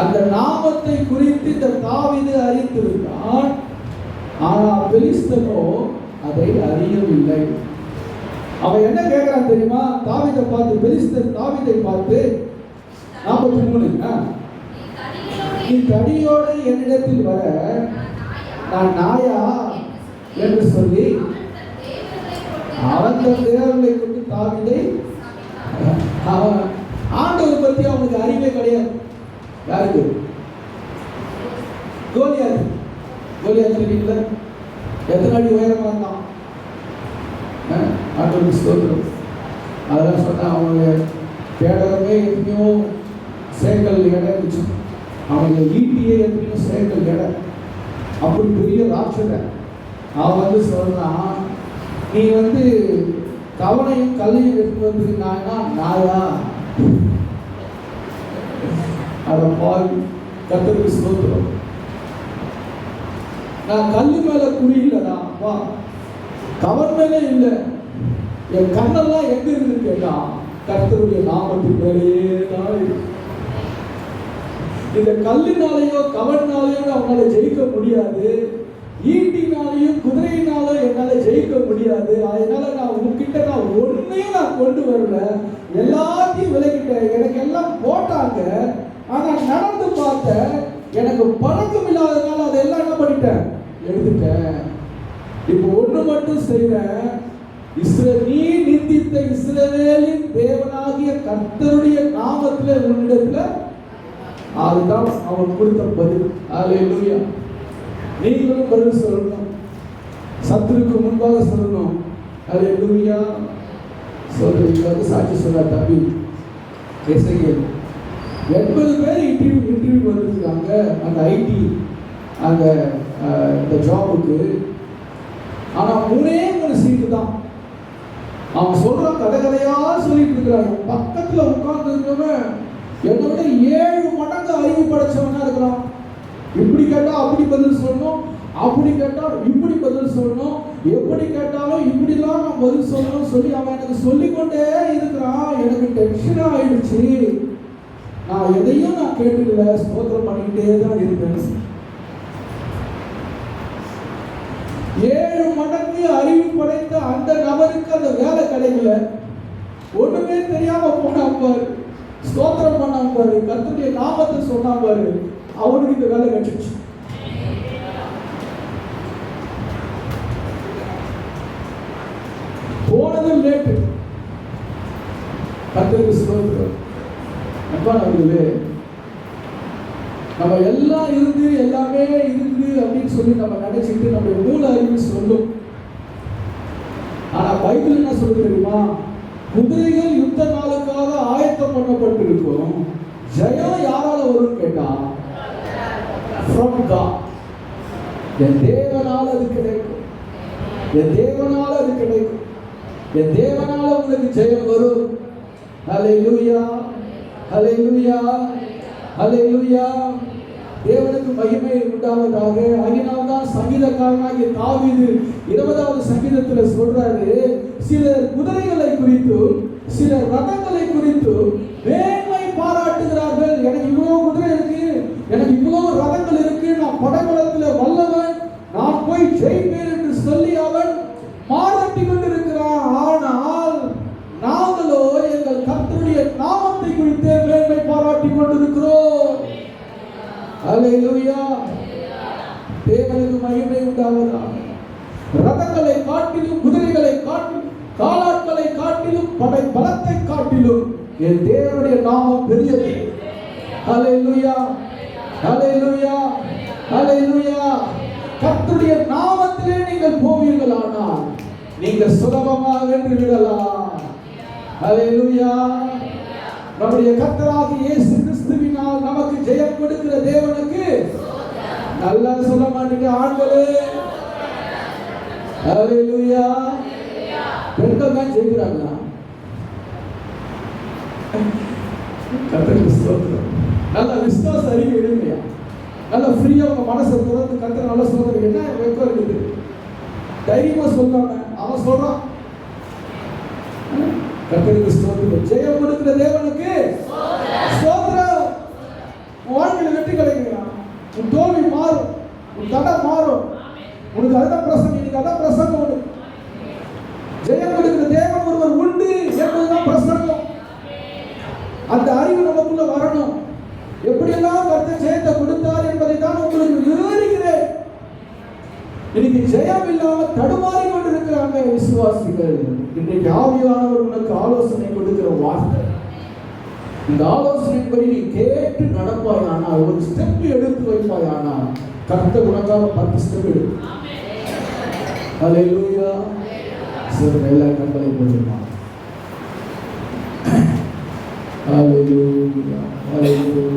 A: அந்த நாமத்தை குறித்து இந்த தாவீது அறிந்திருந்தான். ஆனால் பெலிஸ்தனோ அதை அறியவில்லை. அவன் என்ன கேட்கிறான் தெரியுமா? தாவீதை பார்த்து, பெலிஸ்தன் தாவீதை பார்த்து 43, நீ தடியோடு என்னிடத்தில் வர நான் நாயா என்று சொல்லி அவன் தன் தேவர்களை கொண்டு தாவீதை, அவன் ஆண்டவர் பற்றி அவனுக்கு அறிவே கிடையாது. யாருக்கு? கோலியாத். கோலியாத் இருக்கீங்களா? எத்தனை அடி உயரமாக இருந்தான்? ஆண்டவருக்கு ஸ்தோத்திரம். அதெல்லாம் சொன்னால் அவங்க கேடகமே எத்தனையோ சேக்கல் இடம் இருந்துச்சு, அவங்க ஈட்டியே எத்தனையோ சேக்கல் இடம். அப்படி பெரிய ராட்சதன். அவன் வந்து சொல்றான், நீ வந்து கவனையும் கல்லையும் எடுத்து வந்து நாயா? அதை பால். கர்த்தருக்கு ஸ்தோத்திரம். நான் கல்லு மேல குறி இல்லைதான், வா கவன் மேலே இல்லை, என் கண்ணெல்லாம் எங்க இருந்து கேட்டா கர்த்தருடைய நாமத்தின் மேலேயே தான். இந்த கல்லினாலேயோ கவனாலேயோ அவனால ஜெயிக்க முடியாது, ஈட்டினாலையும் குதிரையினாலும் என்னால ஜெயிக்க முடியாது. அதனால நான் உங்ககிட்ட நான் ஒன்னையும் நான் கொண்டு வரல, எல்லாத்தையும் விலகிட்டேன். எனக்கு எல்லாம் போட்டாங்க, ஆனா நடந்து பார்த்த எனக்கு பழக்கம் இல்லாததுனால அதெல்லாம் என்ன பண்ணிட்டேன், எடுத்துட்டேன். இப்போ ஒண்ணு மட்டும் செய்றேன், நீ நிந்தித்த இஸ்ரவேலின் தேவனாகிய கர்த்தருடைய நாமத்துல உன்னிடத்துல. அதுதான் அவன் கொடுத்த பதில். அல்லேலூயா. நீங்களும் பதில் சொல்லணும், சத்துருக்கு முன்பாக சொல்லணும். அல்லேலூயா. சொல்றீங்க. சாட்சி சொல்ற தம்பி எஸ்ஐஎல் 80 பேர் இன்டர்வியூ வந்துருக்காங்க அந்த ஐடி அந்த இந்த ஜாபுக்கு. ஆனால் 3 சீட்டு தான். அவன் சொல்றான், கதையா சொல்லிட்டு இருக்கிறான். பக்கத்தில் உட்கார்ந்து இருக்கவன் என்னை விட 7 மடங்கு அறிவு படைச்சவனா இருக்கிறான். இப்படி கேட்டா அப்படி பதில் சொல்லணும், அப்படி கேட்டா இப்படி பதில் சொல்லணும், எப்படி கேட்டாலும் இப்படிலாம் நான் பதில் சொல்லணும் சொல்லி அவன் எனக்கு சொல்லிக்கொண்டே இருக்கிறான். எனக்கு டென்ஷன் ஆயிடுச்சு. நான் எதையும் நான் கேட்டுக்கல, ஸ்தோத்திரம் பண்ணிக்கிட்டே தான் இருப்பேன். 7 மடங்கு அறிவு படைத்த அந்த நபருக்கு அந்த வேலை கிடைக்கல. ஒண்ணுமே தெரியாம போனான் பாரு, ஸ்தோத்திரம் பண்ணாம பாரு, கர்த்தருடைய நாமத்தை சொன்னான் பாரு, அவனுக்கு இந்த வேலை கிடைச்சிச்சு. போனதும் லேட்டு. கர்த்தருக்கு ஸ்தோத்திரம். அன்பானவர்களே, நம்ம எல்லாம் இருந்து எல்லாமே இருந்து அப்படின்னு சொல்லி நம்ம நினைச்சிட்டு நம்முடைய மூல அறிவு சொல்லும். ஆனா பைபிள் என்ன சொல்லுது தெரியுமா? குதிரைகள் யுத்த நாளுக்காக ஆயத்தம் பண்ணப்பட்டிருக்கும், ஜெயம் யாரால வரும் கேட்டா from God. என் தேவனால அது கிடைக்கும், என் தேவனால அது கிடைக்கும், என் தேவனால உங்களுக்கு ஜெயம் வரும். ஹல்லேலூயா, ஹல்லேலூயா, ஹல்லேலூயா. தேவனுக்கு மகிமை உண்டாவதாக. அதனால்தான் சங்கீதக்காரனாகிய தாவீது 20வது சங்கீதத்தில் சொல்றாரு, சிலர் குதிரைகளை குறித்தும் சிலர் ரதங்களை குறித்தும் மேன்மை பாராட்டுகிறார்கள். எனக்கு இவ்வளவு குதிரை இருக்கு, எனக்கு இவ்வளவு ரதங்கள் இருக்கு, நான் படைபலத்தில் வல்லவன், நான் போய் ஜெயிப்பேன் என்று சொல்லி அவன் பாராட்டி கொண்டிருக்கிறான். ஆனால் நாங்களோ எங்கள் கர்த்தருடைய நாமத்தை குறித்து மேன்மை பாராட்டி கொண்டிருக்கிறோம். ஹல்லேலூயா, தேவனுக்கு மகிமை உண்டாவதாக. ரதங்களை காட்டிலும் குதிரைகளை காட்டிலும் காலாட்களை காட்டிலும் படை பலத்தை காட்டிலும் என் தேவனுடைய நாமம் பெரியது. ஹல்லேலூயா, ஹல்லேலூயா, ஹல்லேலூயா. கர்த்தருடைய நாமத்திலே நீங்கள் போவீர்களானால் நீங்கள் சுலபமாக வென்று விடலாம். ஹல்லேலூயா. நம்முடைய கர்த்தராகிய இயேசு கிறிஸ்துவினால் நமக்கு ஜெயம் கொடுக்கிற தேவனுக்கு நல்லா சொல்ல மாட்டீங்க ஆண்களே? ஹல்லேலூயா. பெண்கள் தான் ஜெயிக்கிறாங்களா? கர்த்தருக்கு ஸ்தோத்திரம். நல்ல விசுவாச அறிக்கை எடுங்கயா, நல்ல ஃப்ரீயா உங்க மனசை திறந்து கர்த்தர் நல்லா சொல்றது. என்ன வெக்கம் இருக்குது? தைரியமா சொல்றாங்க, அவன் சொல்றான். கர்த்தருக்கு ஸ்தோத்திரம். ஜெயம் கொடுக்கிற தேவனுக்கு ஸ்தோத்திரம். வாழ்க்கையில வெற்றி கிடைக்கிறான், உன் தோல்வி மாறும், உன் தடை மாறும். உனக்கு அதான் பிரசங்கம், இன்னைக்கு அதான் பிரசங்கம். உண்டு ஜெயம் கொடுக்கிற தேவன் ஒருவர் உண்டு என்பதுதான் பிரசங்கம். அந்த அறிவு நமக்குள்ள வரணும். எப்படியெல்லாம் கர்த்தர் ஜெயத்தை கொடுத்தார் என்பதை தான் உங்களுக்கு விவரிக்கிறேன். இன்னைக்கு ஜெயம் இல்லாம தடுமாறி கொண்டிருக்கிறாங்க விசுவாசிகள். இன்றைக்கு ஆவியானவர் உனக்கு ஆலோசனை கொடுக்கிற வார்த்தை. இந்த ஆலோசனைப்படி நீ கேட்டு நடப்பாயானால், ஒரு ஸ்டெப் எடுத்து வைப்பாயானால், கர்த்தர் உனக்காக 10 ஸ்டெப் எடுக்கும். ஹல்லேலூயா. சரி, எல்லா கண்களை போடுமா. ஹல்லேலூயா, ஹல்லேலூயா.